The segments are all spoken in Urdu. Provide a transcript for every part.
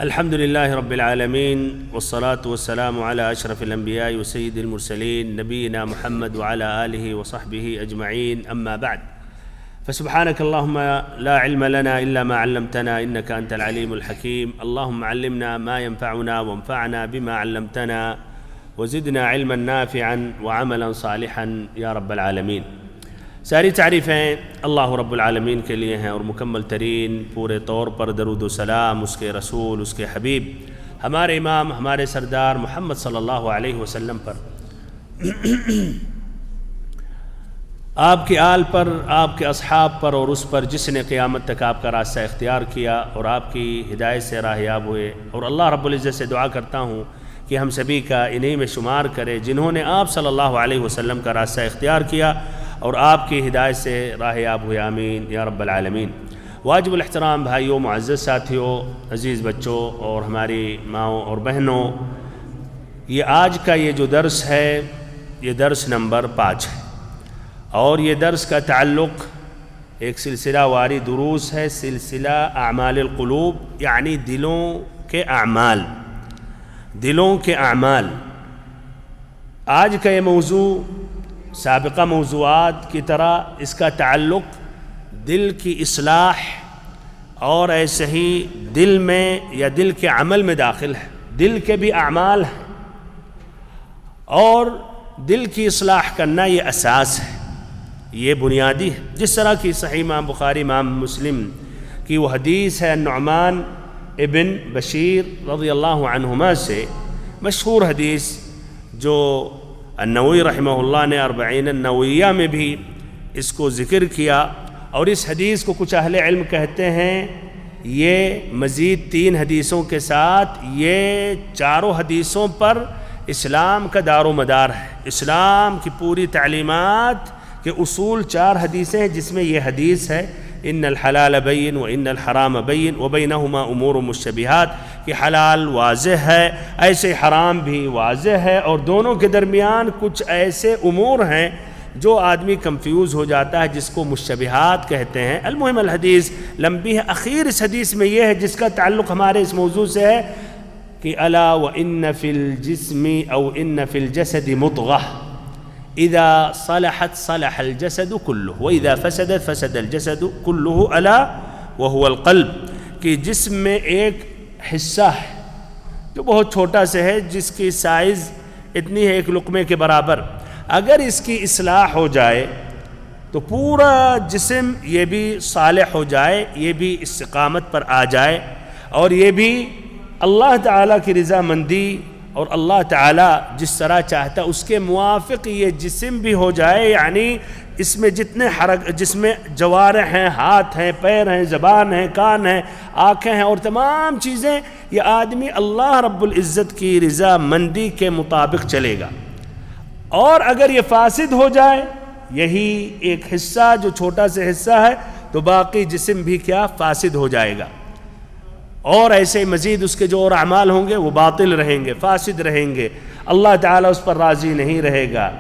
الحمد لله رب العالمين والصلاة والسلام على أشرف الأنبياء وسيد المرسلين نبينا محمد وعلى آله وصحبه أجمعين، أما بعد، فسبحانك اللهم لا علم لنا إلا ما علمتنا إنك أنت العليم الحكيم. اللهم علمنا ما ينفعنا وانفعنا بما علمتنا وزدنا علما نافعا وعملا صالحا يا رب العالمين. ساری تعریفیں اللہ رب العالمین کے لیے ہیں اور مکمل ترین پورے طور پر درود و سلام اس کے رسول، اس کے حبیب، ہمارے امام، ہمارے سردار محمد صلی اللہ علیہ وسلم پر، آپ کے آل پر، آپ کے اصحاب پر، اور اس پر جس نے قیامت تک آپ کا راستہ اختیار کیا اور آپ کی ہدایت سے راہیاب ہوئے. اور اللہ رب العزت سے دعا کرتا ہوں کہ ہم سبھی کا انہی میں شمار کرے جنہوں نے آپ صلی اللہ علیہ وسلم کا راستہ اختیار کیا اور آپ کی ہدایت سے راہیاب ہوئے. آمین یا رب العالمین. واجب الاحترام بھائیوں، معزز ساتھیوں، عزیز بچوں اور ہماری ماؤں اور بہنوں، یہ آج کا یہ جو درس ہے یہ درس نمبر 5 ہے، اور یہ درس کا تعلق ایک سلسلہ واری دروس ہے، سلسلہ اعمال القلوب، یعنی دلوں کے اعمال. دلوں کے اعمال. آج کا یہ موضوع سابقہ موضوعات کی طرح اس کا تعلق دل کی اصلاح اور ایسے ہی دل میں یا دل کے عمل میں داخل ہے. دل کے بھی اعمال ہیں اور دل کی اصلاح کرنا یہ اساس ہے، یہ بنیادی ہے. جس طرح کی صحیح امام بخاری، امام مسلم کی وہ حدیث ہے نعمان ابن بشیر رضی اللہ عنہما سے، مشہور حدیث جو النووی رحمہ اللہ نے 40 النوویہ میں بھی اس کو ذکر کیا. اور اس حدیث کو کچھ اہل علم کہتے ہیں یہ مزید 3 حدیثوں کے ساتھ یہ چاروں حدیثوں پر اسلام کا دار و مدار ہے. اسلام کی پوری تعلیمات کے اصول 4 حدیثیں ہیں، جس میں یہ حدیث ہے ان الحلال بین و ان الحرام بین و بینہما امور مشتبہات، کہ حلال واضح ہے، ایسے حرام بھی واضح ہے، اور دونوں کے درمیان کچھ ایسے امور ہیں جو آدمی کنفیوز ہو جاتا ہے، جس کو مشتبہات کہتے ہیں. المهم الحدیث لمبی ہے. اخیر اس حدیث میں یہ ہے جس کا تعلق ہمارے اس موضوع سے ہے کہ الا وان فی الجسم او ان فی الجسد مضغہ اذا صلحت صلح الجسد كله واذا فسدت فسد الجسد كله الا وهو القلب. کہ جسم میں ایک حصہ ہے جو بہت چھوٹا سے ہے، جس کی سائز اتنی ہے ایک لقمے کے برابر. اگر اس کی اصلاح ہو جائے تو پورا جسم یہ بھی صالح ہو جائے، یہ بھی استقامت پر آ جائے، اور یہ بھی اللہ تعالیٰ کی رضا مندی اور اللہ تعالیٰ جس طرح چاہتا اس کے موافق یہ جسم بھی ہو جائے. یعنی اس میں جتنے جس میں جوارح ہیں، ہاتھ ہیں، پیر ہیں، زبان ہیں، کان ہیں، آنکھیں ہیں، اور تمام چیزیں، یہ آدمی اللہ رب العزت کی رضا مندی کے مطابق چلے گا. اور اگر یہ فاسد ہو جائے، یہی ایک حصہ جو چھوٹا سے حصہ ہے، تو باقی جسم بھی کیا فاسد ہو جائے گا. اور ایسے مزید اس کے جو اور اعمال ہوں گے وہ باطل رہیں گے، فاسد رہیں گے، اللہ تعالیٰ اس پر راضی نہیں رہے گا،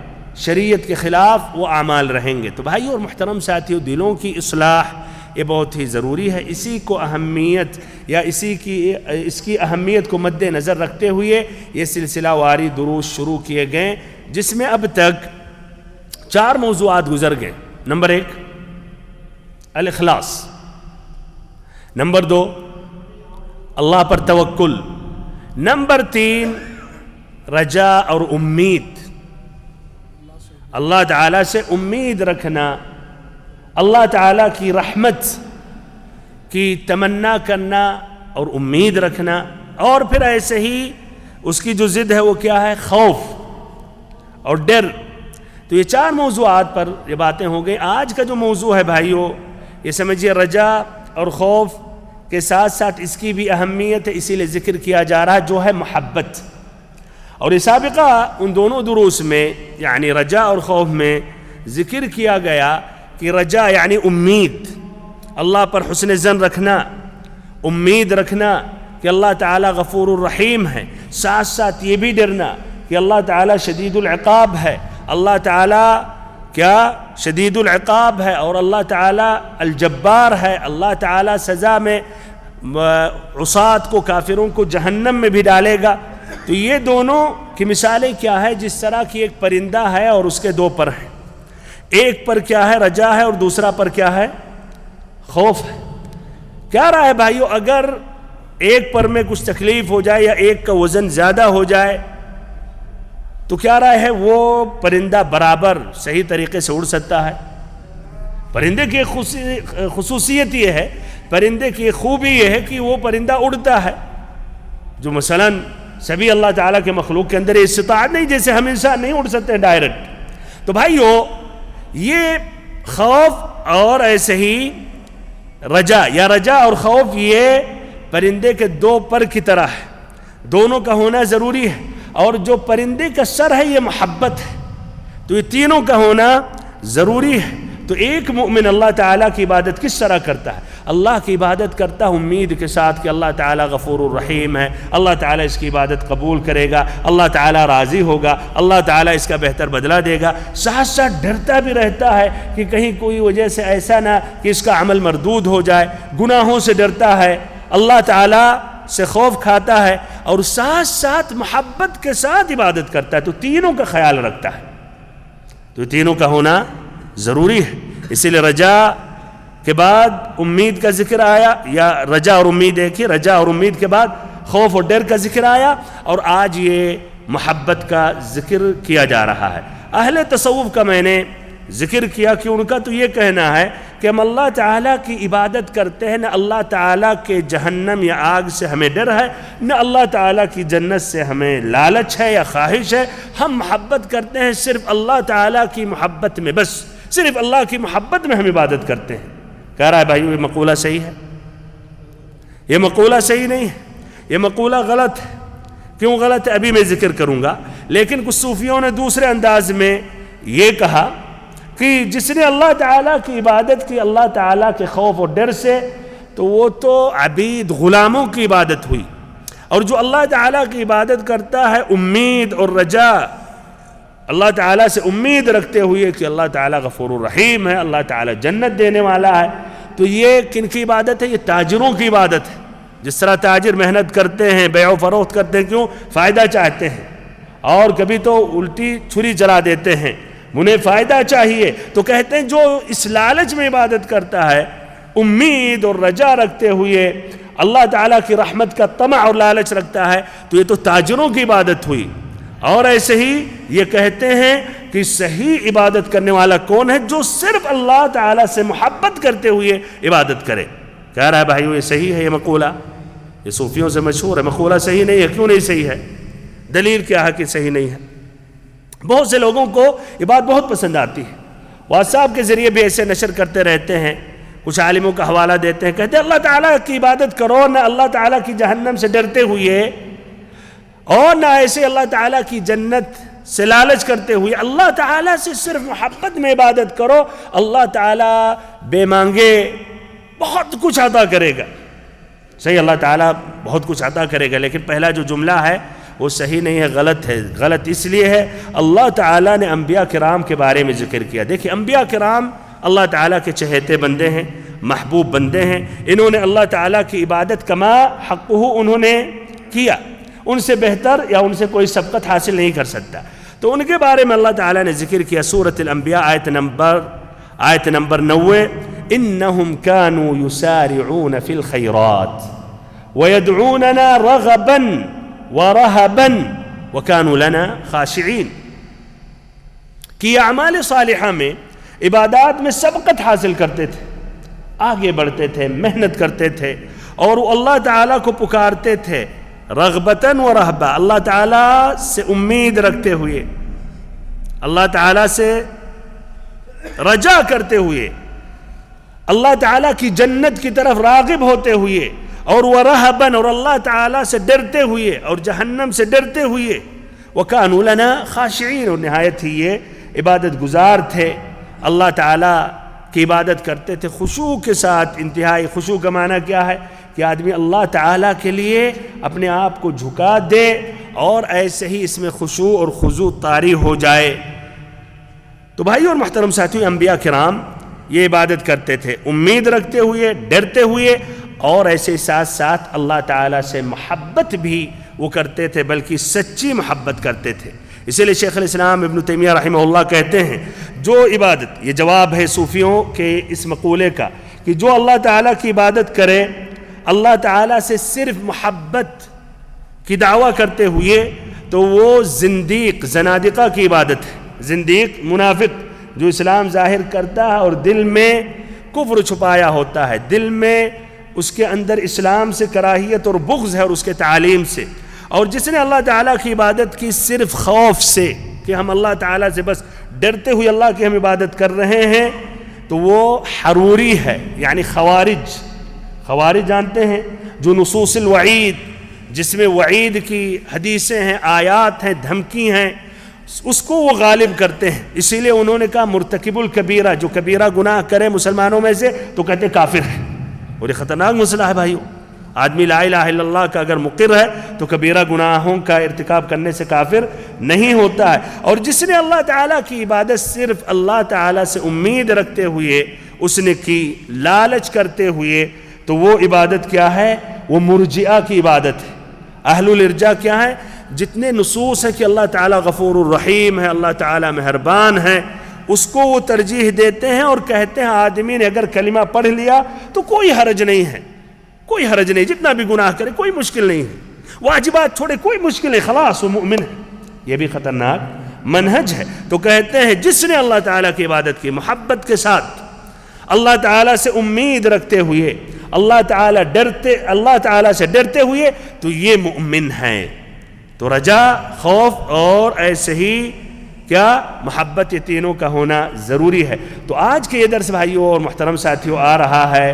شریعت کے خلاف وہ اعمال رہیں گے. تو بھائیو اور محترم ساتھیو، دلوں کی اصلاح یہ بہت ہی ضروری ہے. اسی کو اہمیت یا اس کی اہمیت کو مد نظر رکھتے ہوئے یہ سلسلہ واری دروس شروع کیے گئے، جس میں اب تک 4 موضوعات گزر گئے. نمبر 1 الاخلاص، نمبر 2 اللہ پر توکل، نمبر 3 رجا اور امید، اللہ تعالیٰ سے امید رکھنا، اللہ تعالیٰ کی رحمت کی تمنا کرنا اور امید رکھنا. اور پھر ایسے ہی اس کی جو ضد ہے وہ کیا ہے؟ خوف اور ڈر. تو یہ 4 موضوعات پر یہ باتیں ہو گئی. آج کا جو موضوع ہے بھائیو، یہ سمجھیے رجا اور خوف کے ساتھ ساتھ اس کی بھی اہمیت ہے، اسی لئے ذکر کیا جا رہا ہے، جو ہے محبت. اور یہ سابقہ ان دونوں دروس میں یعنی رجا اور خوف میں ذکر کیا گیا کہ رجا یعنی امید، اللہ پر حسن ظن رکھنا، امید رکھنا کہ اللہ تعالیٰ غفور الرحیم ہے، ساتھ ساتھ یہ بھی ڈرنا کہ اللہ تعالیٰ شدید العقاب ہے، اللہ تعالیٰ کیا شدید العقاب ہے، اور اللہ تعالیٰ الجبار ہے، اللہ تعالیٰ سزا میں عصات کو، کافروں کو جہنم میں بھی ڈالے گا۔ تو یہ دونوں کی مثالیں کیا ہے؟ جس طرح کی ایک پرندہ ہے اور اس کے دو پر ہیں، ایک پر کیا ہے؟ رجا ہے، اور دوسرا پر کیا ہے؟ خوف ہے۔ کیا رہا ہے بھائیو؟ اگر ایک پر میں کچھ تکلیف ہو جائے یا ایک کا وزن زیادہ ہو جائے تو کیا رہا ہے؟ وہ پرندہ برابر صحیح طریقے سے اڑ سکتا ہے؟ پرندے کی خصوصیت یہ ہے، پرندے کی خوبی یہ ہے کہ وہ پرندہ اڑتا ہے، جو مثلاً سبھی اللہ تعالیٰ کے مخلوق کے اندر استطاعت نہیں، جیسے ہم انسان نہیں اڑ سکتے ڈائریکٹ۔ تو بھائیو یہ خوف اور ایسے ہی رجا، یا رجا اور خوف، یہ پرندے کے دو پر کی طرح ہے، دونوں کا ہونا ضروری ہے۔ اور جو پرندے کا سر ہے یہ محبت ہے، تو یہ تینوں کا ہونا ضروری ہے۔ تو ایک مومن اللہ تعالیٰ کی عبادت کس طرح کرتا ہے؟ اللہ کی عبادت کرتا ہے امید کے ساتھ کہ اللہ تعالیٰ غفور الرحیم ہے، اللہ تعالیٰ اس کی عبادت قبول کرے گا، اللہ تعالیٰ راضی ہوگا، اللہ تعالیٰ اس کا بہتر بدلہ دے گا۔ ساتھ ساتھ ڈرتا بھی رہتا ہے کہ کہیں کوئی وجہ سے ایسا نہ کہ اس کا عمل مردود ہو جائے، گناہوں سے ڈرتا ہے، اللہ تعالیٰ سے خوف کھاتا ہے، اور ساتھ ساتھ محبت کے ساتھ عبادت کرتا ہے، تو تینوں کا خیال رکھتا ہے۔ تو تینوں کا ہونا ضروری ہے۔ اسی لیے رجا کے بعد امید کا ذکر آیا، یا رجا اور امید ایک ہی، رجا اور امید کے بعد خوف اور ڈر کا ذکر آیا، اور آج یہ محبت کا ذکر کیا جا رہا ہے۔ اہل تصوف کا میں نے ذکر کیا کہ ان کا تو یہ کہنا ہے کہ ہم اللہ تعالیٰ کی عبادت کرتے ہیں، نہ اللہ تعالیٰ کے جہنم یا آگ سے ہمیں ڈر ہے، نہ اللہ تعالیٰ کی جنت سے ہمیں لالچ ہے یا خواہش ہے۔ ہم محبت کرتے ہیں صرف اللہ تعالیٰ کی محبت میں، بس صرف اللہ کی محبت میں ہم عبادت کرتے ہیں۔ کہہ رہا ہے بھائیو یہ مقولہ صحیح ہے؟ یہ مقولہ صحیح نہیں ہے، یہ مقولہ غلط ہے۔ کیوں غلط ہے ابھی میں ذکر کروں گا، لیکن کچھ صوفیوں نے دوسرے انداز میں یہ کہا کہ جس نے اللہ تعالیٰ کی عبادت کی اللہ تعالیٰ کے خوف اور ڈر سے، تو وہ تو عبید غلاموں کی عبادت ہوئی، اور جو اللہ تعالیٰ کی عبادت کرتا ہے امید اور رجا، اللہ تعالیٰ سے امید رکھتے ہوئے کہ اللہ تعالیٰ غفور الرحیم ہے، اللہ تعالیٰ جنت دینے والا ہے، تو یہ کن کی عبادت ہے؟ یہ تاجروں کی عبادت ہے۔ جس طرح تاجر محنت کرتے ہیں، بیع و فروخت کرتے ہیں، کیوں؟ فائدہ چاہتے ہیں، اور کبھی تو الٹی چھری چلا دیتے ہیں، انہیں فائدہ چاہیے، تو کہتے ہیں جو اس لالچ میں عبادت کرتا ہے، امید اور رجا رکھتے ہوئے اللہ تعالیٰ کی رحمت کا طمع اور لالچ رکھتا ہے، تو یہ تو تاجروں کی عبادت ہوئی۔ اور ایسے ہی یہ کہتے ہیں کہ صحیح عبادت کرنے والا کون ہے؟ جو صرف اللہ تعالیٰ سے محبت کرتے ہوئے عبادت کرے۔ کہہ رہا ہے بھائیو یہ صحیح ہے یہ مقولہ؟ یہ صوفیوں سے مشہور ہے، مقولہ صحیح نہیں ہے۔ کیوں نہیں صحیح ہے؟ دلیل کیا ہے کہ صحیح نہیں ہے؟ بہت سے لوگوں کو یہ بات بہت پسند آتی ہے، واٹس ایپ کے ذریعے بھی ایسے نشر کرتے رہتے ہیں، کچھ عالموں کا حوالہ دیتے ہیں، کہتے ہیں اللہ تعالیٰ کی عبادت کرو، نہ اللہ تعالیٰ کی جہنم سے ڈرتے ہوئے، اور نہ ایسے اللہ تعالیٰ کی جنت سے لالچ کرتے ہوئے، اللہ تعالیٰ سے صرف محبت میں عبادت کرو، اللہ تعالیٰ بے مانگے بہت کچھ عطا کرے گا۔ صحیح، اللہ تعالیٰ بہت کچھ عطا کرے گا، لیکن پہلا جو جملہ ہے وہ صحیح نہیں ہے، غلط ہے۔ غلط اس لیے ہے، اللہ تعالیٰ نے انبیاء کرام کے بارے میں ذکر کیا۔ دیکھیں انبیاء کرام اللہ تعالیٰ کے چہیتے بندے ہیں، محبوب بندے ہیں، انہوں نے اللہ تعالیٰ کی عبادت کما حقہ انہوں نے کیا، ان سے بہتر یا ان سے کوئی سبقت حاصل نہیں کر سکتا۔ تو ان کے بارے میں اللہ تعالیٰ نے ذکر کیا سورۃ الانبیاء آیت نمبر 90، انہم کانوا یسارعون فی الخیرات ویدعوننا رغبا ورہبا وکانوا لنا خاشعین، کہ اعمال صالحہ میں عبادات میں سبقت حاصل کرتے تھے، آگے بڑھتے تھے، محنت کرتے تھے، اور وہ اللہ تعالیٰ کو پکارتے تھے رغبتاً و رہبا، اللہ تعالیٰ سے امید رکھتے ہوئے، اللہ تعالیٰ سے رجا کرتے ہوئے، اللہ تعالیٰ کی جنت کی طرف راغب ہوتے ہوئے، اور وہ رہباً اور اللہ تعالیٰ سے ڈرتے ہوئے اور جہنم سے ڈرتے ہوئے، وَكَانُوا لَنَا خَاشِعِينَ، اور نہایت ہی یہ عبادت گزار تھے، اللہ تعالیٰ کی عبادت کرتے تھے خشوع کے ساتھ۔ انتہائی خشوع کا معنی کیا ہے؟ کہ آدمی اللہ تعالیٰ کے لیے اپنے آپ کو جھکا دے، اور ایسے ہی اس میں خشوع اور خضوع طاری ہو جائے۔ تو بھائی اور محترم ساتھیو، انبیاء کرام یہ عبادت کرتے تھے امید رکھتے ہوئے، ڈرتے ہوئے، اور ایسے ساتھ ساتھ اللہ تعالیٰ سے محبت بھی وہ کرتے تھے، بلکہ سچی محبت کرتے تھے۔ اسی لیے شیخ الاسلام ابن تیمیہ رحمہ اللہ کہتے ہیں جو عبادت، یہ جواب ہے صوفیوں کے اس مقولے کا کہ جو اللہ تعالیٰ کی عبادت کرے اللہ تعالیٰ سے صرف محبت کی دعویٰ کرتے ہوئے، تو وہ زندیق، زنادقہ کی عبادت ہے۔ زندیق منافق جو اسلام ظاہر کرتا ہے اور دل میں کفر چھپایا ہوتا ہے، دل میں اس کے اندر اسلام سے کراہیت اور بغض ہے اور اس کے تعالیم سے، اور جس نے اللہ تعالیٰ کی عبادت کی صرف خوف سے کہ ہم اللہ تعالیٰ سے بس ڈرتے ہوئے اللہ کی ہم عبادت کر رہے ہیں، تو وہ حروری ہے، یعنی خوارج جانتے ہیں جو نصوص الوعید، جس میں وعید کی حدیثیں ہیں، آیات ہیں، دھمکی ہیں، اس کو وہ غالب کرتے ہیں۔ اسی لیے انہوں نے کہا مرتکب الکبیرہ، جو کبیرہ گناہ کرے مسلمانوں میں سے تو کہتے کافر ہے، اور یہ خطرناک مسئلہ ہے بھائیو۔ آدمی لا الہ الا اللہ کا اگر مقر ہے تو کبیرہ گناہوں کا ارتکاب کرنے سے کافر نہیں ہوتا ہے۔ اور جس نے اللہ تعالیٰ کی عبادت صرف اللہ تعالیٰ سے امید رکھتے ہوئے اس نے کی، لالچ کرتے ہوئے، تو وہ عبادت کیا ہے؟ وہ مرجئہ کی عبادت ہے۔ اہل الارجاء کیا ہے؟ جتنے نصوص ہیں کہ اللہ تعالیٰ غفور الرحیم ہے، اللہ تعالیٰ مہربان ہے، اس کو وہ ترجیح دیتے ہیں اور کہتے ہیں آدمی نے اگر کلمہ پڑھ لیا تو کوئی حرج نہیں ہے، کوئی حرج نہیں، جتنا بھی گناہ کرے کوئی مشکل نہیں ہے، واجبات چھوڑے کوئی مشکل نہیں، خلاص وہ مومن ہے۔ یہ بھی خطرناک منہج ہے۔ تو کہتے ہیں جس نے اللہ تعالیٰ کی عبادت کی محبت کے ساتھ، اللہ تعالیٰ سے امید رکھتے ہوئے، اللہ تعالیٰ سے ڈرتے ہوئے، تو یہ مومن ہیں۔ تو رجا، خوف اور ایسے ہی کیا محبت، یہ تینوں کا ہونا ضروری ہے۔ تو آج کے یہ درس بھائیوں اور محترم ساتھیوں آ رہا ہے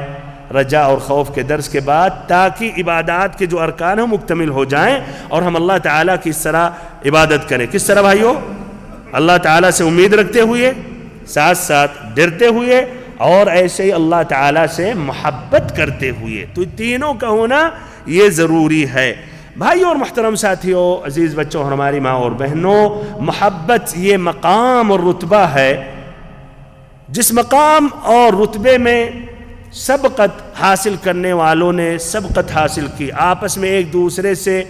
رجا اور خوف کے درس کے بعد، تاکہ عبادات کے جو ارکان ہیں مکتمل ہو جائیں اور ہم اللہ تعالیٰ کی اس طرح عبادت کریں۔ کس طرح بھائیوں؟ اللہ تعالیٰ سے امید رکھتے ہوئے، ساتھ ساتھ ڈرتے ہوئے، اور ایسے ہی اللہ تعالیٰ سے محبت کرتے ہوئے۔ تو تینوں کا ہونا یہ ضروری ہے۔ بھائیوں اور محترم ساتھیوں، عزیز بچوں اور ہماری ماں اور بہنوں، محبت یہ مقام اور رتبہ ہے جس مقام اور رتبے میں سبقت حاصل کرنے والوں نے سبقت حاصل کی، آپس میں ایک دوسرے سے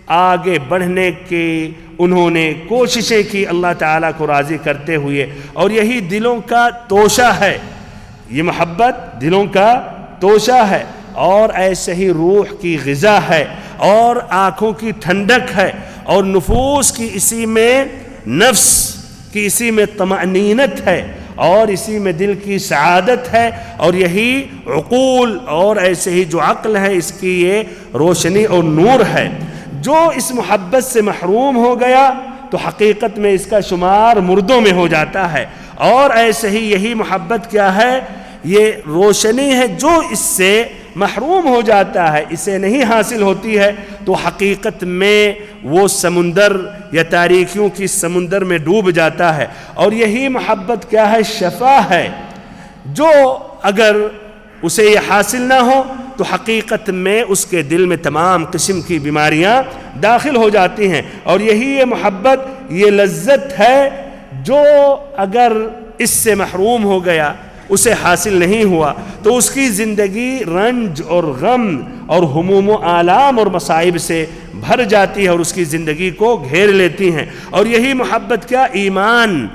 آگے بڑھنے کی انہوں نے کوششیں کی اللہ تعالیٰ کو راضی کرتے ہوئے، اور یہی دلوں کا توشہ ہے، یہ محبت دلوں کا توشہ ہے، اور ایسے ہی روح کی غذا ہے، اور آنکھوں کی ٹھنڈک ہے، اور نفوس کی اسی میں، نفس کی اسی میں طمأنینت ہے، اور اسی میں دل کی سعادت ہے، اور یہی عقول اور ایسے ہی جو عقل ہے اس کی یہ روشنی اور نور ہے۔ جو اس محبت سے محروم ہو گیا تو حقیقت میں اس کا شمار مردوں میں ہو جاتا ہے، اور ایسے ہی یہی محبت کیا ہے؟ یہ روشنی ہے، جو اس سے محروم ہو جاتا ہے، اسے نہیں حاصل ہوتی ہے، تو حقیقت میں وہ سمندر یا تاریکیوں کی سمندر میں ڈوب جاتا ہے۔ اور یہی محبت کیا ہے؟ شفا ہے، جو اگر اسے یہ حاصل نہ ہو تو حقیقت میں اس کے دل میں تمام قسم کی بیماریاں داخل ہو جاتی ہیں۔ اور یہی یہ محبت، یہ لذت ہے، جو اگر اس سے محروم ہو گیا، اسے حاصل نہیں ہوا، تو اس کی زندگی رنج اور غم اور ہموم و آلام اور مصائب سے بھر جاتی ہے، اور اس کی زندگی کو گھیر لیتی ہیں۔ اور یہی محبت کیا؟ ایمان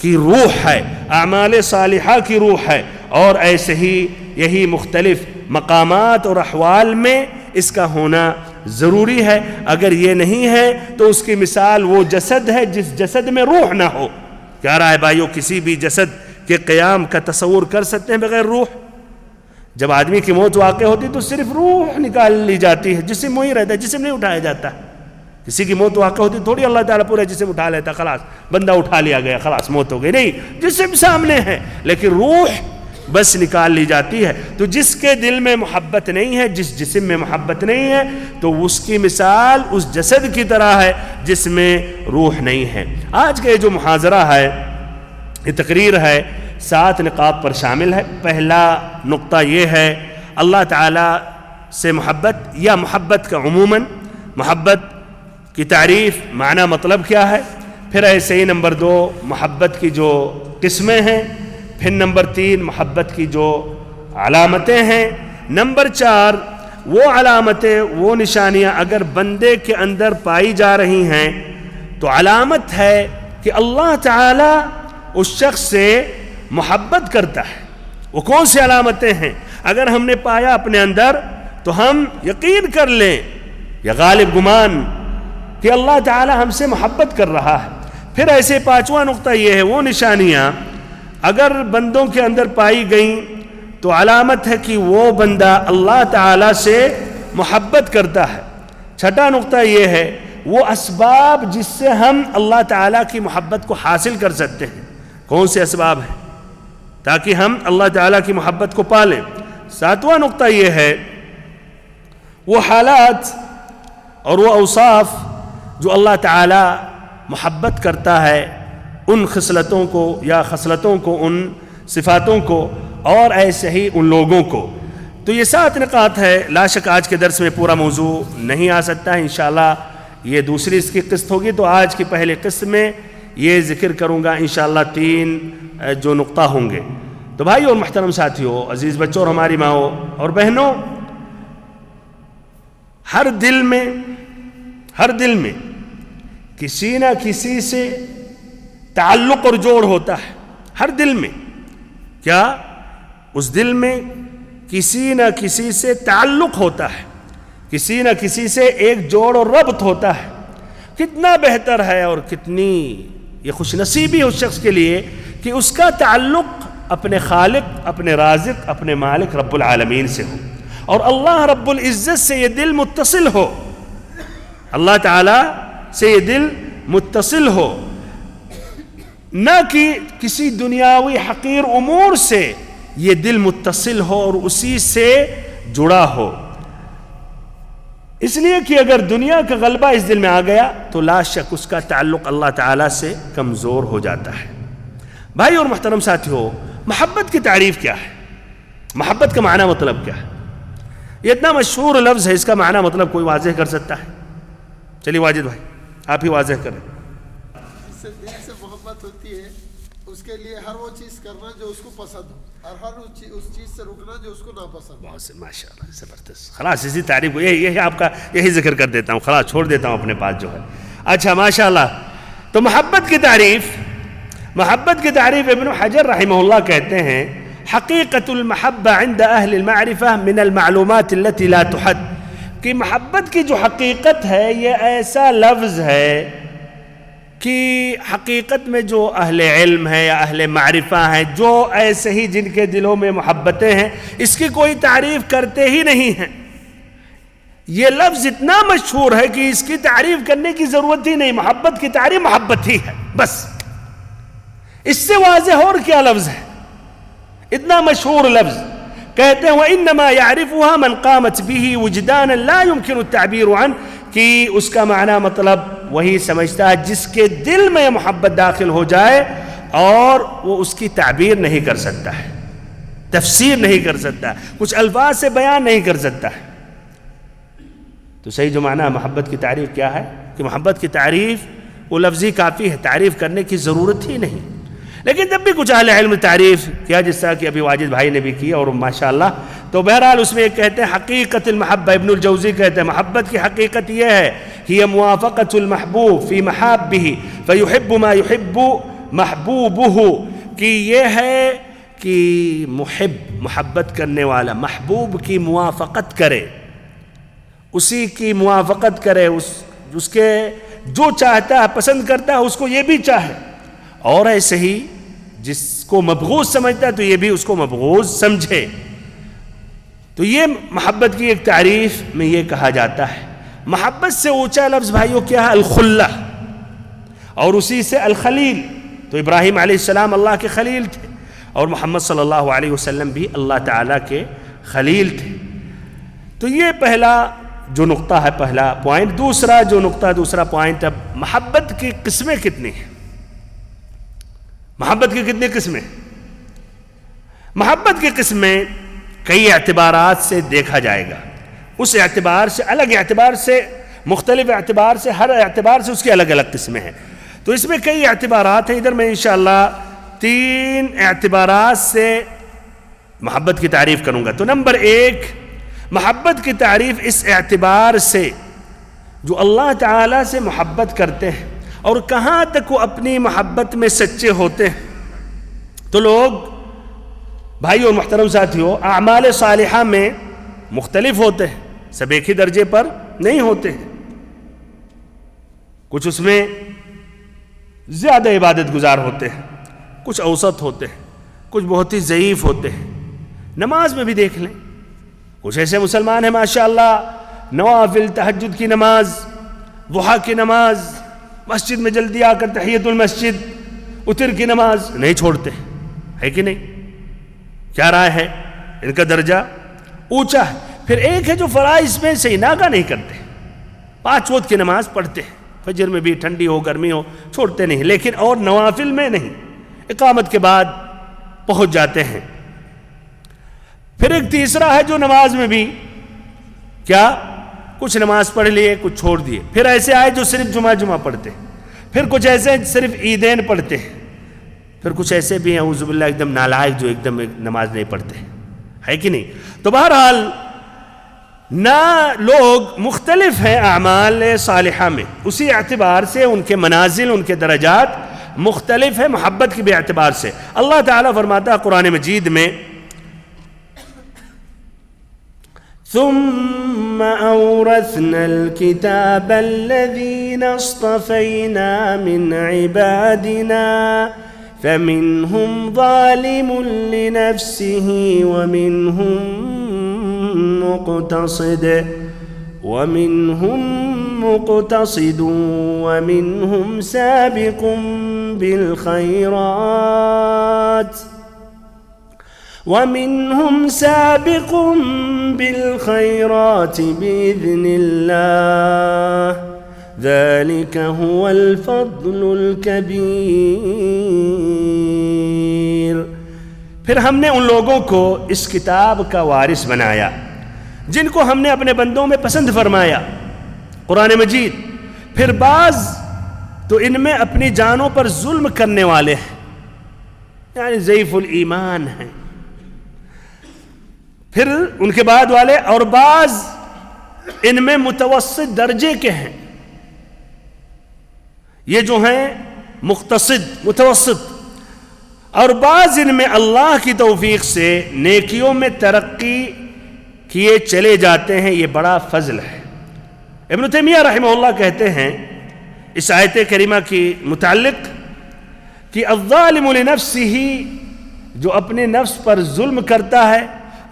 کی روح ہے، اعمال صالحہ کی روح ہے، اور ایسے ہی یہی مختلف مقامات اور احوال میں اس کا ہونا ضروری ہے۔ اگر یہ نہیں ہے تو اس کی مثال وہ جسد ہے جس جسد میں روح نہ ہو۔ کیا رہا ہے بھائیوں؟ کسی بھی جسد کے قیام کا تصور کر سکتے ہیں بغیر روح؟ جب آدمی کی موت واقع ہوتی تو صرف روح نکال لی جاتی ہے، جسم وہی رہتا ہے، جسم نہیں اٹھایا جاتا۔ کسی کی موت واقع ہوتی تھوڑی اللہ تعالیٰ پورا جسم اٹھا لیتا، خلاص بندہ اٹھا لیا گیا، خلاص موت ہو گئی، نہیں، جسم سامنے ہے لیکن روح بس نکال لی جاتی ہے۔ تو جس کے دل میں محبت نہیں ہے، جس جسم میں محبت نہیں ہے، تو اس کی مثال اس جسد کی طرح ہے جس میں روح نہیں ہے۔ آج کا یہ جو محاضرہ ہے، یہ تقریر ہے، 7 نقاط پر شامل ہے۔ پہلا نقطہ یہ ہے اللہ تعالیٰ سے محبت یا محبت کا عموماً، محبت کی تعریف، معنی، مطلب کیا ہے۔ پھر ایسے ہی نمبر 2 محبت کی جو قسمیں ہیں، پھر نمبر 3 محبت کی جو علامتیں ہیں، نمبر 4 وہ علامتیں، وہ نشانیاں اگر بندے کے اندر پائی جا رہی ہیں تو علامت ہے کہ اللہ تعالی اس شخص سے محبت کرتا ہے۔ وہ کون سی علامتیں ہیں؟ اگر ہم نے پایا اپنے اندر تو ہم یقین کر لیں یا غالب گمان کہ اللہ تعالی ہم سے محبت کر رہا ہے۔ پھر ایسے پانچواں نقطہ یہ ہے، وہ نشانیاں اگر بندوں کے اندر پائی گئیں تو علامت ہے کہ وہ بندہ اللہ تعالی سے محبت کرتا ہے۔ چھٹا نقطہ یہ ہے، وہ اسباب جس سے ہم اللہ تعالیٰ کی محبت کو حاصل کر سکتے ہیں، کون سے اسباب ہیں تاکہ ہم اللہ تعالیٰ کی محبت کو پالیں۔ ساتواں نقطہ یہ ہے، وہ حالات اور وہ اوصاف جو اللہ تعالیٰ محبت کرتا ہے، ان خصلتوں کو یا خصلتوں کو، ان صفاتوں کو، اور ایسے ہی ان لوگوں کو۔ تو یہ 7 نقاط ہے۔ لا شک آج کے درس میں پورا موضوع نہیں آ سکتا ہے، انشاءاللہ یہ دوسری اس کی قسط ہوگی، تو آج کی پہلی قسط میں یہ ذکر کروں گا انشاءاللہ 3 جو نقطہ ہوں گے۔ تو بھائی اور محترم ساتھیوں، عزیز بچوں اور ہماری ماؤں اور بہنوں، ہر دل میں کسی نہ کسی سے تعلق اور جوڑ ہوتا ہے۔ ہر دل میں، کیا اس دل میں کسی نہ کسی سے تعلق ہوتا ہے، کسی نہ کسی سے ایک جوڑ اور ربط ہوتا ہے۔ کتنا بہتر ہے اور کتنی یہ خوش نصیبی اس شخص کے لیے کہ اس کا تعلق اپنے خالق، اپنے رازق، اپنے مالک رب العالمین سے ہو، اور اللہ رب العزت سے یہ دل متصل ہو، اللہ تعالی سے یہ دل متصل ہو، نہ کہ کسی دنیاوی حقیر امور سے یہ دل متصل ہو اور اسی سے جڑا ہو۔ اس لیے کہ اگر دنیا کا غلبہ اس دل میں آ گیا تو لا شک اس کا تعلق اللہ تعالیٰ سے کمزور ہو جاتا ہے۔ بھائی اور محترم ساتھیوں، محبت کی تعریف کیا ہے؟ محبت کا معنی مطلب کیا ہے؟ یہ اتنا مشہور لفظ ہے، اس کا معنی مطلب کوئی واضح کر سکتا ہے؟ چلیے واجد بھائی آپ ہی واضح کریں۔ جس سے دل سے محبت ہوتی ہے اس کے لیے ہر وہ چیز کرنا جو اس کو پسند ہو، اور ہر اس چیز سے رکنا جو اس کو ناپسند ہو۔ بہت سے ماشاء اللہ، زبردست۔ خلاص اسی تعریف کو یہی آپ کا یہی ذکر کر دیتا ہوں، خلاص چھوڑ دیتا ہوں اپنے پاس جو ہے۔ اچھا ماشاء اللہ، تو محبت کی تعریف ابن حجر رحمہ اللہ کہتے ہیں، حقیقت المحبہ عند اہل المعرفہ من المعلومات التي لا تحد، کہ محبت کی جو حقیقت ہے یہ ایسا لفظ ہے کہ حقیقت میں جو اہل علم ہے یا اہل معرفہ ہیں، جو ایسے ہی جن کے دلوں میں محبتیں ہیں، اس کی کوئی تعریف کرتے ہی نہیں ہیں۔ یہ لفظ اتنا مشہور ہے کہ اس کی تعریف کرنے کی ضرورت ہی نہیں، محبت کی تعریف محبت ہی ہے، بس اس سے واضح اور کیا لفظ ہے، اتنا مشہور لفظ۔ کہتے ہیں وَإِنَّمَا يَعْرِفُهَا مَنْ قَامَتْ بِهِ وُجْدَانًا لَا يُمْكِنُ التَّعْبِيرُ عَنْهُ، کہ اس کا معنی مطلب وہی سمجھتا ہے جس کے دل میں محبت داخل ہو جائے اور وہ اس کی تعبیر نہیں کر سکتا ہے، تفسیر نہیں کر سکتا ہے، کچھ الفاظ سے بیان نہیں کر سکتا ہے۔ تو صحیح جو معنی محبت کی تعریف کیا ہے کہ محبت کی تعریف وہ لفظی کافی ہے، تعریف کرنے کی ضرورت ہی نہیں۔ لیکن جب بھی کچھ اہل علم تعریف کیا، جس طرح کہ ابھی واجد بھائی نے بھی کی اور ماشاءاللہ، تو بہرحال اس میں ایک کہتے ہیں حقیقت المحبہ، ابن الجوزی کہتے ہیں محبت کی حقیقت یہ ہے ہی موافقت المحبوب فی محابہ فیحب ما یحب محبوبہ، کہ یہ ہے کہ محبت کرنے والا محبوب کی موافقت کرے، اسی کی موافقت کرے، اس کے جو چاہتا ہے پسند کرتا ہے اس کو یہ بھی چاہے، اور ایسے ہی جس کو مبغوض سمجھتا ہے تو یہ بھی اس کو مبغوض سمجھے۔ تو یہ محبت کی ایک تعریف میں یہ کہا جاتا ہے۔ محبت سے اونچا لفظ بھائیوں کیا ہے؟ الخلہ، اور اسی سے الخلیل۔ تو ابراہیم علیہ السلام اللہ کے خلیل تھے، اور محمد صلی اللہ علیہ وسلم بھی اللہ تعالیٰ کے خلیل تھے۔ تو یہ پہلا جو نقطہ ہے، پہلا پوائنٹ۔ دوسرا پوائنٹ، اب محبت کی قسمیں کتنی ہیں؟ محبت کی کتنی قسمیں؟ محبت کی قسمیں کئی اعتبارات سے دیکھا جائے گا، اس اعتبار سے، الگ اعتبار سے، مختلف اعتبار سے، ہر اعتبار سے اس کی الگ الگ قسمیں ہیں۔ تو اس میں کئی اعتبارات ہیں، ادھر میں انشاءاللہ 3 اعتبارات سے محبت کی تعریف کروں گا۔ تو نمبر 1، محبت کی تعریف اس اعتبار سے جو اللہ تعالیٰ سے محبت کرتے ہیں اور کہاں تک وہ اپنی محبت میں سچے ہوتے ہیں. تو لوگ بھائی اور محترم ساتھیوں اعمال صالحہ میں مختلف ہوتے ہیں، سب ایک ہی درجے پر نہیں ہوتے ہیں. کچھ اس میں زیادہ عبادت گزار ہوتے ہیں، کچھ اوسط ہوتے ہیں، کچھ بہت ہی ضعیف ہوتے ہیں. نماز میں بھی دیکھ لیں، کچھ ایسے مسلمان ہیں ماشاءاللہ نوافل، تہجد کی نماز، ضحیٰ کی نماز، مسجد میں جلدی آ کر تحیۃ المسجد، وتر کی نماز نہیں چھوڑتے، ہے کہ نہیں؟ کیا رائے ہے؟ ان کا درجہ اونچا ہے. پھر ایک ہے جو فرائض میں صحیح ناگاہ نہیں کرتے، 5 وقت کی نماز پڑھتے ہیں، فجر میں بھی ٹھنڈی ہو گرمی ہو چھوڑتے نہیں، لیکن اور نوافل میں نہیں، اقامت کے بعد پہنچ جاتے ہیں. پھر ایک تیسرا ہے جو نماز میں بھی کیا کچھ نماز پڑھ لیے کچھ چھوڑ دیے. پھر ایسے آئے جو صرف جمعہ پڑھتے ہیں، پھر کچھ ایسے صرف عیدین پڑھتے ہیں، پھر کچھ ایسے بھی ہیں اعوذ باللہ ایک دم نالائق جو ایک دم نماز نہیں پڑھتے، ہے کہ نہیں؟ تو بہرحال نہ لوگ مختلف ہیں اعمال صالحہ میں، اسی اعتبار سے ان کے منازل، ان کے درجات مختلف ہیں محبت کے بھی اعتبار سے. اللہ تعالیٰ فرماتا ہے قرآن مجید میں ثم أورثنا الكتاب الذين اصطفينا من عبادنا فمنهم ظالم لنفسه ومنهم مقتصد ومنهم سابق بالخيرات بإذن الله ذلك هو الفضل الكبير. پھر ہم نے ان لوگوں کو اس کتاب کا وارث بنایا جن کو ہم نے اپنے بندوں میں پسند فرمایا، قرآن مجید. پھر بعض تو ان میں اپنی جانوں پر ظلم کرنے والے ہیں، یعنی ضعیف الایمان ہیں. پھر ان کے بعد والے اور بعض ان میں متوسط درجے کے ہیں، یہ جو ہیں مقتصد متوسط، اور بعض ان میں اللہ کی توفیق سے نیکیوں میں ترقی کیے چلے جاتے ہیں. یہ بڑا فضل ہے. ابن تیمیہ رحمہ اللہ کہتے ہیں اس آیت کریمہ کی متعلق کہ الظالم لنفسہ، جو اپنے نفس پر ظلم کرتا ہے،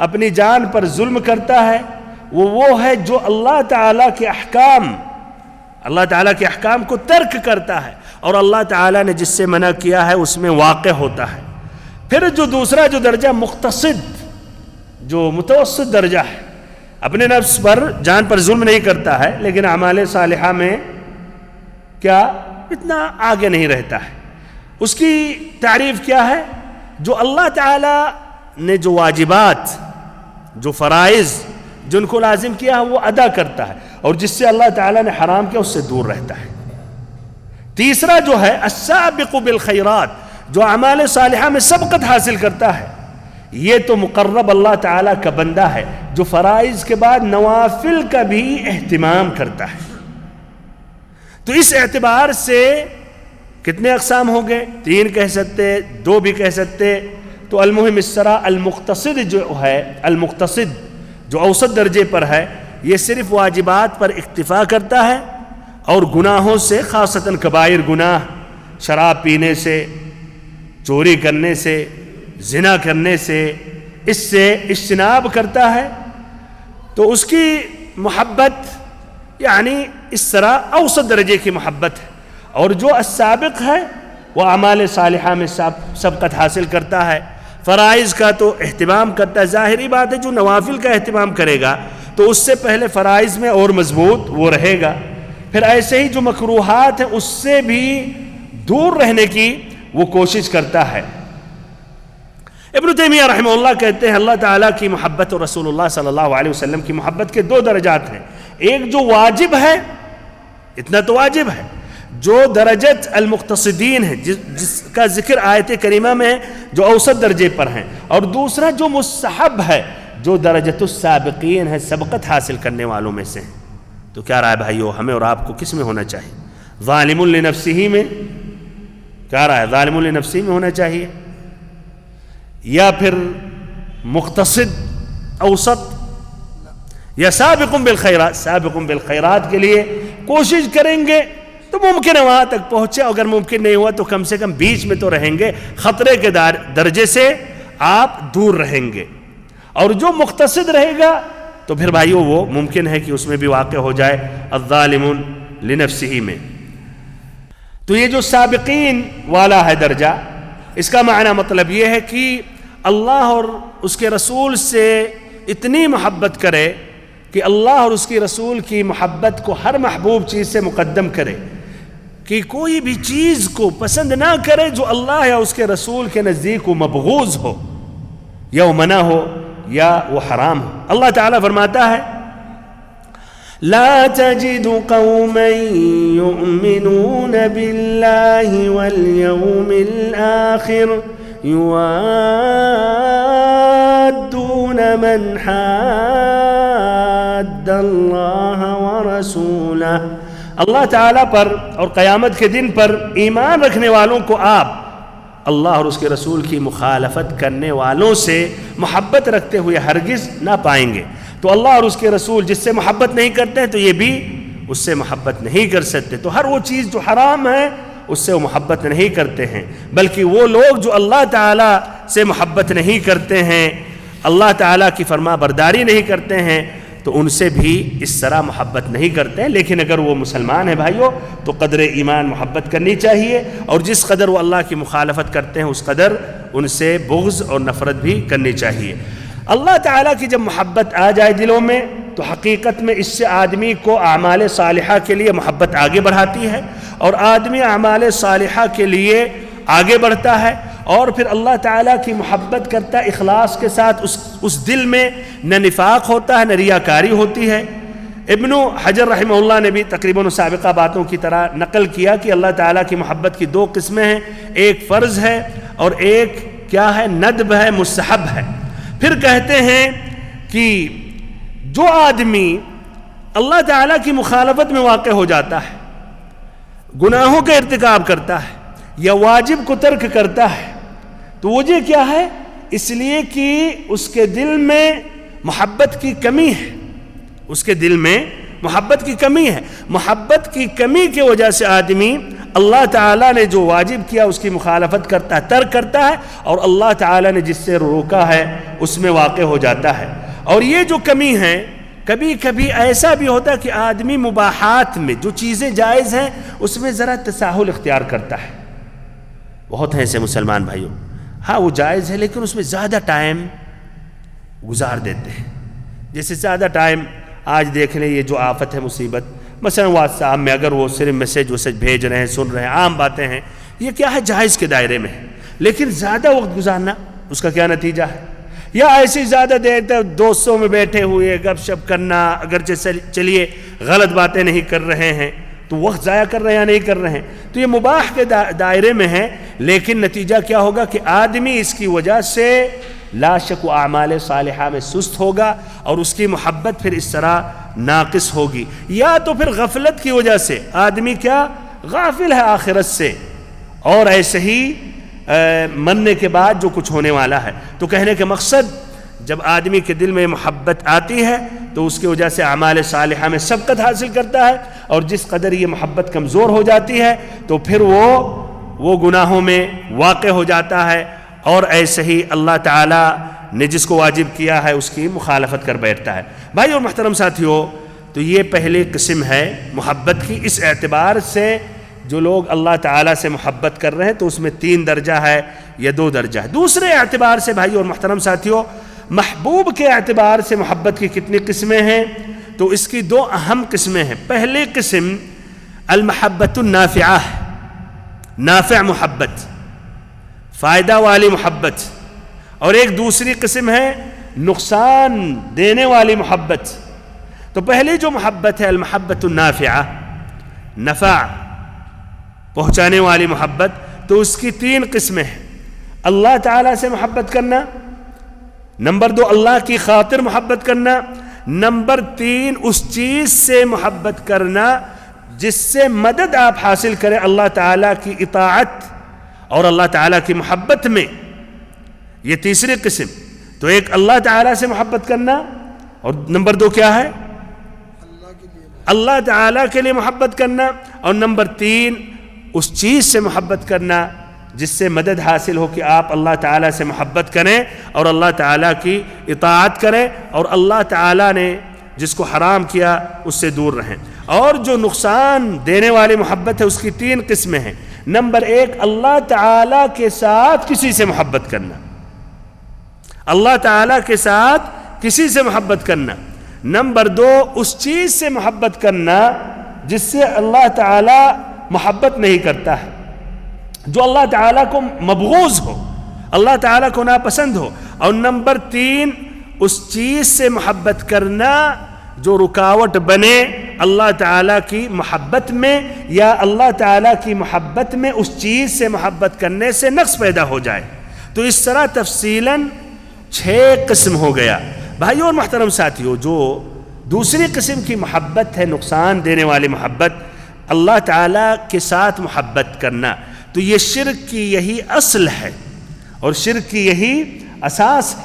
اپنی جان پر ظلم کرتا ہے، وہ ہے جو اللہ تعالیٰ کے احکام کو ترک کرتا ہے اور اللہ تعالیٰ نے جس سے منع کیا ہے اس میں واقع ہوتا ہے. پھر جو دوسرا جو درجہ مقتصد، جو متوسط درجہ ہے، اپنے نفس پر جان پر ظلم نہیں کرتا ہے لیکن اعمال صالحہ میں کیا اتنا آگے نہیں رہتا ہے. اس کی تعریف کیا ہے؟ جو اللہ تعالیٰ نے جو واجبات، جو فرائض جن کو لازم کیا ہے وہ ادا کرتا ہے، اور جس سے اللہ تعالیٰ نے حرام کیا اس سے دور رہتا ہے. تیسرا جو ہے السابق بالخیرات، جو اعمال صالحہ میں سبقت حاصل کرتا ہے، یہ تو مقرب اللہ تعالیٰ کا بندہ ہے جو فرائض کے بعد نوافل کا بھی اہتمام کرتا ہے. تو اس اعتبار سے کتنے اقسام ہوں گے؟ 3 کہہ سکتے، 2 بھی کہہ سکتے. تو المہم اس طرح المقتصد جو ہے، المقتصد جو اوسط درجے پر ہے، یہ صرف واجبات پر اکتفا کرتا ہے اور گناہوں سے، خاصتاً کبائر گناہ، شراب پینے سے، چوری کرنے سے، زنا کرنے سے، اس سے اجتناب کرتا ہے. تو اس کی محبت یعنی اس طرح اوسط درجے کی محبت ہے. اور جو السابق ہے وہ اعمال صالحہ میں سبقت حاصل کرتا ہے، فرائض کا تو اہتمام کرتا ہے. ظاہری بات ہے جو نوافل کا اہتمام کرے گا تو اس سے پہلے فرائض میں اور مضبوط وہ رہے گا. پھر ایسے ہی جو مکروہات ہیں اس سے بھی دور رہنے کی وہ کوشش کرتا ہے. ابن تیمیہ رحمہ اللہ کہتے ہیں اللہ تعالیٰ کی محبت اور رسول اللہ صلی اللہ علیہ وسلم کی محبت کے 2 درجات ہیں. ایک جو واجب ہے، اتنا تو واجب ہے، جو درجت المقتصدین ہے جس کا ذکر آیت کریمہ میں ہے، جو اوسط درجے پر ہیں. اور دوسرا جو مستحب ہے، جو درجۃ السابقین ہے، سبقت حاصل کرنے والوں میں سے ہیں۔ تو کیا رائے بھائیو، ہمیں اور آپ کو کس میں ہونا چاہیے؟ ظالم لنفسہ میں؟ کیا رائے، ظالم لنفسہ میں ہونا چاہیے یا پھر مقتصد اوسط یا سابق بالخیرات؟ سابق بالخیرات کے لیے کوشش کریں گے تو ممکن ہے وہاں تک پہنچے، اگر ممکن نہیں ہوا تو کم سے کم بیچ میں تو رہیں گے، خطرے کے درجے سے آپ دور رہیں گے۔ اور جو مقتصد رہے گا تو پھر بھائیو وہ ممکن ہے کہ اس میں بھی واقع ہو جائے الظالم لنفسہ میں۔ تو یہ جو سابقین والا ہے درجہ، اس کا معنی مطلب یہ ہے کہ اللہ اور اس کے رسول سے اتنی محبت کرے کہ اللہ اور اس کی رسول کی محبت کو ہر محبوب چیز سے مقدم کرے، کہ کوئی بھی چیز کو پسند نہ کرے جو اللہ یا اس کے رسول کے نزدیک وہ مبغوض ہو یا وہ منع ہو یا وہ حرام ہو۔ اللہ تعالیٰ فرماتا ہے لا تجد قوما يؤمنون بالله واليوم الآخر يوادون من حاد الله ورسوله۔ اللہ تعالیٰ پر اور قیامت کے دن پر ایمان رکھنے والوں کو آپ اللہ اور اس کے رسول کی مخالفت کرنے والوں سے محبت رکھتے ہوئے ہرگز نہ پائیں گے۔ تو اللہ اور اس کے رسول جس سے محبت نہیں کرتے ہیں تو یہ بھی اس سے محبت نہیں کر سکتے۔ تو ہر وہ چیز جو حرام ہے اس سے وہ محبت نہیں کرتے ہیں، بلکہ وہ لوگ جو اللہ تعالیٰ سے محبت نہیں کرتے ہیں، اللہ تعالیٰ کی فرما برداری نہیں کرتے ہیں، تو ان سے بھی اس طرح محبت نہیں کرتے ہیں۔ لیکن اگر وہ مسلمان ہیں بھائیو تو قدر ایمان محبت کرنی چاہیے، اور جس قدر وہ اللہ کی مخالفت کرتے ہیں اس قدر ان سے بغض اور نفرت بھی کرنی چاہیے۔ اللہ تعالیٰ کی جب محبت آ جائے دلوں میں تو حقیقت میں اس سے آدمی کو اعمال صالحہ کے لیے محبت آگے بڑھاتی ہے، اور آدمی اعمال صالحہ کے لیے آگے بڑھتا ہے، اور پھر اللہ تعالیٰ کی محبت کرتا ہے اخلاص کے ساتھ۔ اس دل میں نہ نفاق ہوتا ہے نہ ریاکاری ہوتی ہے۔ ابن حجر رحمہ اللہ نے بھی تقریباً سابقہ باتوں کی طرح نقل کیا کہ اللہ تعالیٰ کی محبت کی دو قسمیں ہیں، ایک فرض ہے اور ایک کیا ہے، ندب ہے، مستحب ہے۔ پھر کہتے ہیں کہ جو آدمی اللہ تعالیٰ کی مخالفت میں واقع ہو جاتا ہے، گناہوں کا ارتکاب کرتا ہے یا واجب کو ترک کرتا ہے، تو وجہ کیا ہے؟ اس لیے کہ اس کے دل میں محبت کی کمی ہے، اس کے دل میں محبت کی کمی ہے۔ محبت کی کمی کی وجہ سے آدمی اللہ تعالیٰ نے جو واجب کیا اس کی مخالفت کرتا ہے، ترک کرتا ہے، اور اللہ تعالیٰ نے جس سے روکا ہے اس میں واقع ہو جاتا ہے۔ اور یہ جو کمی ہے، کبھی کبھی ایسا بھی ہوتا ہے کہ آدمی مباحات میں جو چیزیں جائز ہیں اس میں ذرا تساہل اختیار کرتا ہے۔ بہت ہیں ایسے مسلمان بھائیوں، ہاں وہ جائز ہے لیکن اس میں زیادہ ٹائم گزار دیتے ہیں۔ جیسے زیادہ ٹائم، آج دیکھ لیں یہ جو آفت ہے، مصیبت، مثلا واٹس ایپ میں اگر وہ صرف میسیج بھیج رہے ہیں، سن رہے ہیں، عام باتیں ہیں، یہ کیا ہے، جائز کے دائرے میں ہے، لیکن زیادہ وقت گزارنا اس کا کیا نتیجہ ہے؟ یا ایسی زیادہ دیر تک دوستوں میں بیٹھے ہوئے گپ شپ کرنا، اگرچہ چلیے غلط باتیں نہیں کر رہے ہیں تو وقت ضائع کر رہے ہیں یا نہیں کر رہے ہیں، تو یہ مباح کے دائرے میں ہے، لیکن نتیجہ کیا ہوگا کہ آدمی اس کی وجہ سے لا شک و اعمال صالحہ میں سست ہوگا، اور اس کی محبت پھر اس طرح ناقص ہوگی۔ یا تو پھر غفلت کی وجہ سے آدمی کیا غافل ہے آخرت سے، اور ایسے ہی مرنے کے بعد جو کچھ ہونے والا ہے۔ تو کہنے کا مقصد، جب آدمی کے دل میں محبت آتی ہے تو اس کی وجہ سے اعمال صالحہ میں سبقت حاصل کرتا ہے، اور جس قدر یہ محبت کمزور ہو جاتی ہے تو پھر وہ گناہوں میں واقع ہو جاتا ہے، اور ایسے ہی اللہ تعالیٰ نے جس کو واجب کیا ہے اس کی مخالفت کر بیٹھتا ہے۔ بھائی اور محترم ساتھیو، تو یہ پہلی قسم ہے محبت کی۔ اس اعتبار سے جو لوگ اللہ تعالیٰ سے محبت کر رہے ہیں تو اس میں 3 درجہ ہے یا 2 درجہ ہے۔ دوسرے اعتبار سے بھائی اور محترم ساتھیو، محبوب کے اعتبار سے محبت کی کتنی قسمیں ہیں؟ تو اس کی 2 اہم قسمیں ہیں۔ پہلی قسم المحبت النافعہ، نافع محبت، فائدہ والی محبت، اور ایک دوسری قسم ہے نقصان دینے والی محبت۔ تو پہلی جو محبت ہے المحبت النافعہ، نفع پہنچانے والی محبت، تو اس کی 3 قسمیں ہیں۔ اللہ تعالیٰ سے محبت کرنا، نمبر 2 اللہ کی خاطر محبت کرنا، نمبر 3 اس چیز سے محبت کرنا جس سے مدد آپ حاصل کریں اللہ تعالیٰ کی اطاعت اور اللہ تعالیٰ کی محبت میں. یہ تیسری قسم. تو ایک اللہ تعالیٰ سے محبت کرنا، اور نمبر 2 کیا ہے؟ اللہ تعالیٰ کے لیے محبت کرنا، اور نمبر 3 اس چیز سے محبت کرنا جس سے مدد حاصل ہو کہ آپ اللہ تعالیٰ سے محبت کریں اور اللہ تعالیٰ کی اطاعت کریں اور اللہ تعالیٰ نے جس کو حرام کیا اس سے دور رہیں. اور جو نقصان دینے والی محبت ہے اس کی 3 قسمیں ہیں. نمبر 1 اللہ تعالیٰ کے ساتھ کسی سے محبت کرنا، اللہ تعالیٰ کے ساتھ کسی سے محبت کرنا. نمبر 2 اس چیز سے محبت کرنا جس سے اللہ تعالیٰ محبت نہیں کرتا ہے، جو اللہ تعالیٰ کو مبغوض ہو، اللہ تعالیٰ کو ناپسند ہو. اور نمبر 3 اس چیز سے محبت کرنا جو رکاوٹ بنے اللہ تعالیٰ کی محبت میں، یا اللہ تعالیٰ کی محبت میں اس چیز سے محبت کرنے سے نقص پیدا ہو جائے. تو اس طرح تفصیلاً 6 قسم ہو گیا. بھائیوں اور محترم ساتھیوں، جو دوسری قسم کی محبت ہے نقصان دینے والی محبت، اللہ تعالیٰ کے ساتھ محبت کرنا، تو یہ شرک کی یہی اصل ہے اور شرک کی یہی اساس ہے.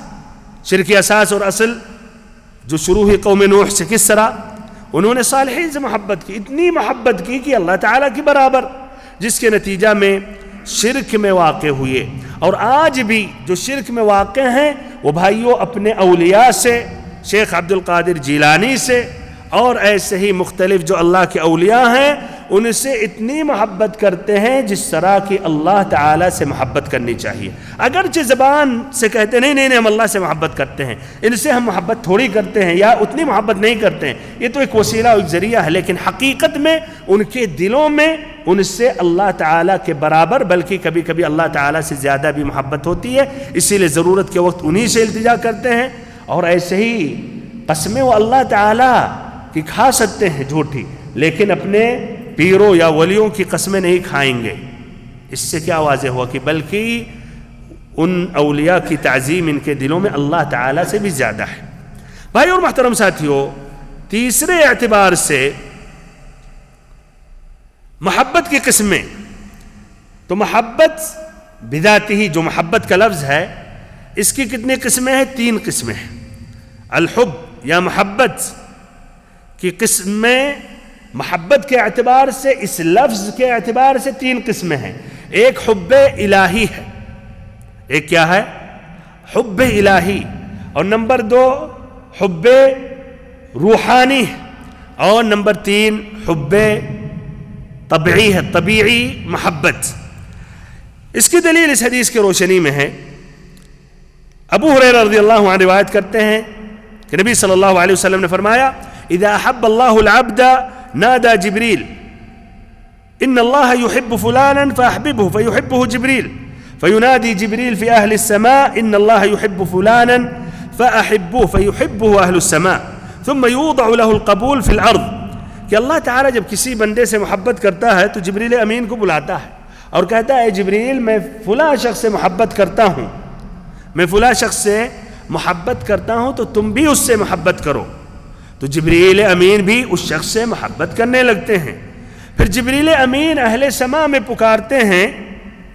شرک کی اساس اور اصل جو شروع ہوئی قوم نوح سے، کس طرح انہوں نے صالحین سے محبت کی، اتنی محبت کی کہ اللہ تعالیٰ کی برابر، جس کے نتیجہ میں شرک میں واقع ہوئے. اور آج بھی جو شرک میں واقع ہیں وہ بھائیوں اپنے اولیاء سے، شیخ عبد القادر جیلانی سے اور ایسے ہی مختلف جو اللہ کے اولیاء ہیں ان سے اتنی محبت کرتے ہیں جس طرح کی اللہ تعالیٰ سے محبت کرنی چاہیے. اگرچہ زبان سے کہتے نہیں ہم اللہ سے محبت کرتے ہیں، ان سے ہم محبت تھوڑی کرتے ہیں یا اتنی محبت نہیں کرتے ہیں، یہ تو ایک وسیلہ اور ایک ذریعہ ہے، لیکن حقیقت میں ان کے دلوں میں ان سے اللہ تعالیٰ کے برابر بلکہ کبھی کبھی اللہ تعالیٰ سے زیادہ بھی محبت ہوتی ہے. اسی لیے ضرورت کے وقت انہی سے التجا کرتے ہیں. اور ایسے ہی قسمیں وہ اللہ تعالیٰ کی کھا سکتے ہیں جھوٹی، لیکن اپنے پیروں یا ولیوں کی قسمیں نہیں کھائیں گے. اس سے کیا واضح ہوا کہ بلکہ ان اولیاء کی تعظیم ان کے دلوں میں اللہ تعالیٰ سے بھی زیادہ ہے. بھائی اور محترم ساتھیوں، تیسرے اعتبار سے محبت کی قسمیں، تو محبت بذاتی ہی جو محبت کا لفظ ہے اس کی کتنی قسمیں ہیں؟ 3 قسمیں ہیں. الحب یا محبت کی قسمیں محبت کے اعتبار سے، اس لفظ کے اعتبار سے 3 قسمیں ہیں. ایک حب الہی ہے، ایک کیا ہے؟ حب الہی. اور نمبر 2 حب روحانی ہے، اور نمبر 3 حب طبعی ہے، طبیعی محبت. اس کی دلیل اس حدیث کی روشنی میں ہے. ابو ہریرہ رضی اللہ عنہ روایت کرتے ہیں کہ نبی صلی اللہ علیہ وسلم نے فرمایا: اذا احب اللہ العبد نادى جبريل ان الله يحب فلانا فاحببه فيحبه جبريل فينادي جبريل في اهل السماء ان الله يحب فلانا فاحبوه فيحبه اهل السماء ثم يوضع له القبول في الارض. کہ اللہ تعالیٰ جب کسی بندے سے محبت کرتا ہے تو جبریل امین کو بلاتا ہے اور کہتا ہے: جبریل میں فلاں شخص سے محبت کرتا ہوں، میں فلاں شخص سے محبت کرتا ہوں تو تم بھی اس سے محبت کرو. تو جبریل امین بھی اس شخص سے محبت کرنے لگتے ہیں. پھر جبریل امین اہل سما میں پکارتے ہیں،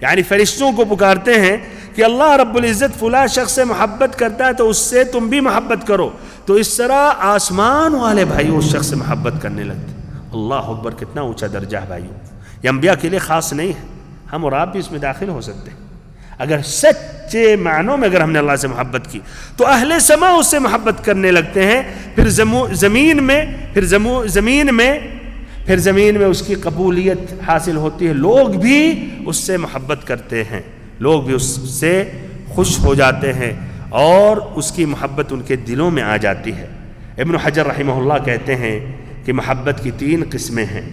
یعنی فرشتوں کو پکارتے ہیں کہ اللہ رب العزت فلاں شخص سے محبت کرتا ہے تو اس سے تم بھی محبت کرو. تو اس طرح آسمان والے بھائی اس شخص سے محبت کرنے لگتے ہیں. اللہ اکبر، کتنا اونچا درجہ ہے بھائیوں. یہ انبیاء کے لیے خاص نہیں ہے، ہم اور آپ بھی اس میں داخل ہو سکتے ہیں. اگر سچے معنوں میں اگر ہم نے اللہ سے محبت کی تو اہل سما اس سے محبت کرنے لگتے ہیں. پھر زمین میں اس کی قبولیت حاصل ہوتی ہے، لوگ بھی اس سے محبت کرتے ہیں، لوگ بھی اس سے خوش ہو جاتے ہیں اور اس کی محبت ان کے دلوں میں آ جاتی ہے. ابن حجر رحمہ اللہ کہتے ہیں کہ محبت کی 3 قسمیں ہیں: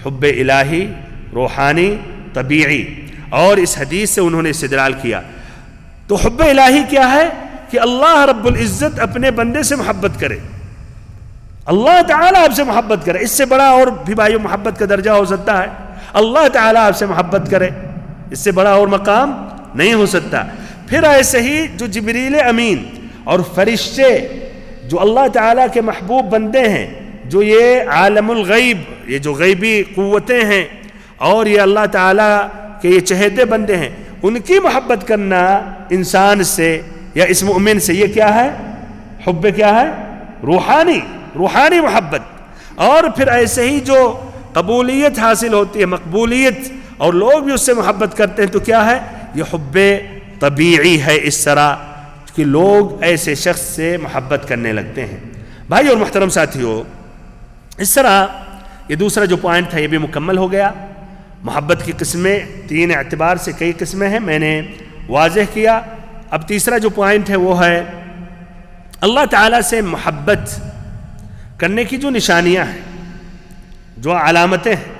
حب الہی، روحانی، طبیعی. اور اس حدیث سے انہوں نے استدلال کیا. تو حب الہی کیا ہے؟ کہ اللہ رب العزت اپنے بندے سے محبت کرے، اللہ تعالیٰ آپ سے محبت کرے. اس سے بڑا اور بھی بھائیو محبت کا درجہ ہو سکتا ہے؟ اللہ تعالیٰ آپ سے محبت کرے، اس سے بڑا اور مقام نہیں ہو سکتا. پھر ایسے ہی جو جبریل امین اور فرشتے جو اللہ تعالیٰ کے محبوب بندے ہیں، جو یہ عالم الغیب، یہ جو غیبی قوتیں ہیں اور یہ اللہ تعالیٰ کے یہ چہیتے بندے ہیں، ان کی محبت کرنا انسان سے یا اس مومن سے، یہ کیا ہے؟ حب کیا ہے؟ روحانی محبت. اور پھر ایسے ہی جو قبولیت حاصل ہوتی ہے، مقبولیت، اور لوگ بھی اس سے محبت کرتے ہیں، تو کیا ہے؟ یہ حب طبیعی ہے، اس طرح کہ لوگ ایسے شخص سے محبت کرنے لگتے ہیں. بھائی اور محترم ساتھیو، اس طرح یہ دوسرا جو پوائنٹ تھا یہ بھی مکمل ہو گیا. محبت کی قسمیں 3 اعتبار سے کئی قسمیں ہیں، میں نے واضح کیا. اب تیسرا جو پوائنٹ ہے وہ ہے اللہ تعالیٰ سے محبت کرنے کی جو نشانیاں ہیں، جو علامتیں ہیں.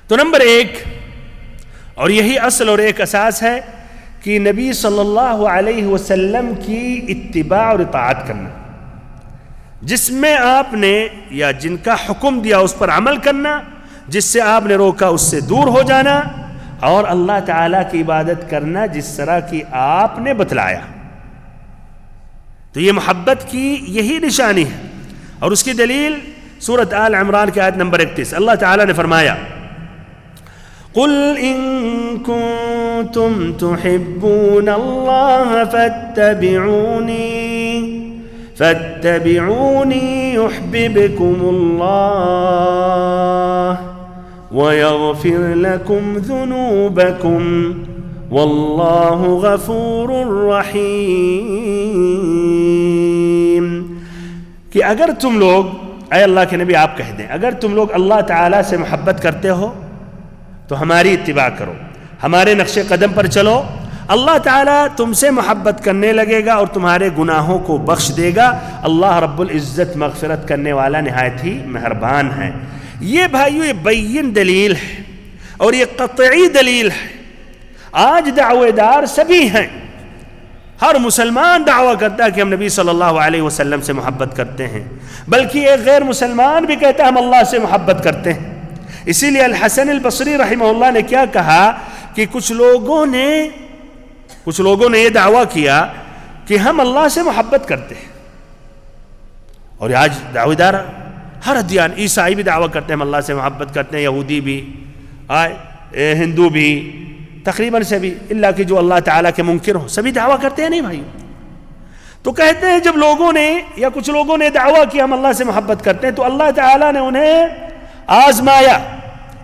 تو نمبر 1، اور یہی اصل اور ایک اساس ہے، کہ نبی صلی اللہ علیہ وسلم کی اتباع اور اطاعت کرنا. جس میں آپ نے یا جن کا حکم دیا اس پر عمل کرنا، جس سے آپ نے روکا اس سے دور ہو جانا، اور اللہ تعالیٰ کی عبادت کرنا جس طرح کی آپ نے بتلایا. تو یہ محبت کی یہی نشانی ہے. اور اس کی دلیل سورۃ آل عمران کی آیت نمبر 31، اللہ تعالیٰ نے فرمایا قُلْ إِن كُنتُمْ تُحِبُّونَ اللَّهَ فَاتَّبِعُونِي يُحْبِبْكُمُ اللَّهُ وَيَغْفِرْ لَكُمْ ذُنُوبَكُمْ وَاللَّهُ غَفُورٌ رَحِيمٌ. کہ اگر تم لوگ، اے اللہ کے نبی آپ کہہ دیں، اگر تم لوگ اللہ تعالیٰ سے محبت کرتے ہو تو ہماری اتباع کرو، ہمارے نقش قدم پر چلو. اللہ تعالیٰ تم سے محبت کرنے لگے گا اور تمہارے گناہوں کو بخش دے گا. اللہ رب العزت مغفرت کرنے والا نہایت ہی مہربان ہے. یہ بھائیو یہ بین دلیل ہے اور یہ قطعی دلیل ہے. آج دعوے دار سبھی ہیں، ہر مسلمان دعویٰ کرتا ہے کہ ہم نبی صلی اللہ علیہ وسلم سے محبت کرتے ہیں، بلکہ ایک غیر مسلمان بھی کہتا ہے ہم اللہ سے محبت کرتے ہیں. اسی لیے الحسن البصری رحمہ اللہ نے کیا کہا کہ کچھ لوگوں نے یہ دعویٰ کیا کہ ہم اللہ سے محبت کرتے ہیں. اور آج دعوے دار ہر ادیان، عیسائی بھی دعویٰ کرتے ہیں ہم اللہ سے محبت کرتے ہیں، یہودی بھی، ہندو بھی، تقریباً سبھی، اللہ کہ جو اللہ تعالیٰ کے منکر ہوں، سبھی دعویٰ کرتے ہیں. نہیں بھائی، تو کہتے ہیں جب لوگوں نے یا کچھ لوگوں نے دعویٰ کیا ہم اللہ سے محبت کرتے ہیں، تو اللہ تعالیٰ نے انہیں آزمایا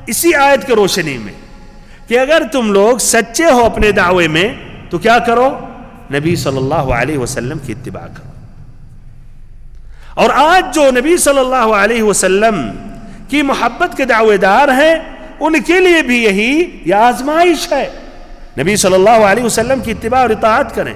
اسی آیت کے روشنی میں کہ اگر تم لوگ سچے ہو اپنے دعوے میں تو کیا کرو؟ نبی صلی اللہ علیہ وسلم کی اتباع کرو. اور آج جو نبی صلی اللہ علیہ وسلم کی محبت کے دعوے دار ہیں، ان کے لیے بھی یہی یہ آزمائش ہے. نبی صلی اللہ علیہ وسلم کی اتباع اور اطاعت کریں.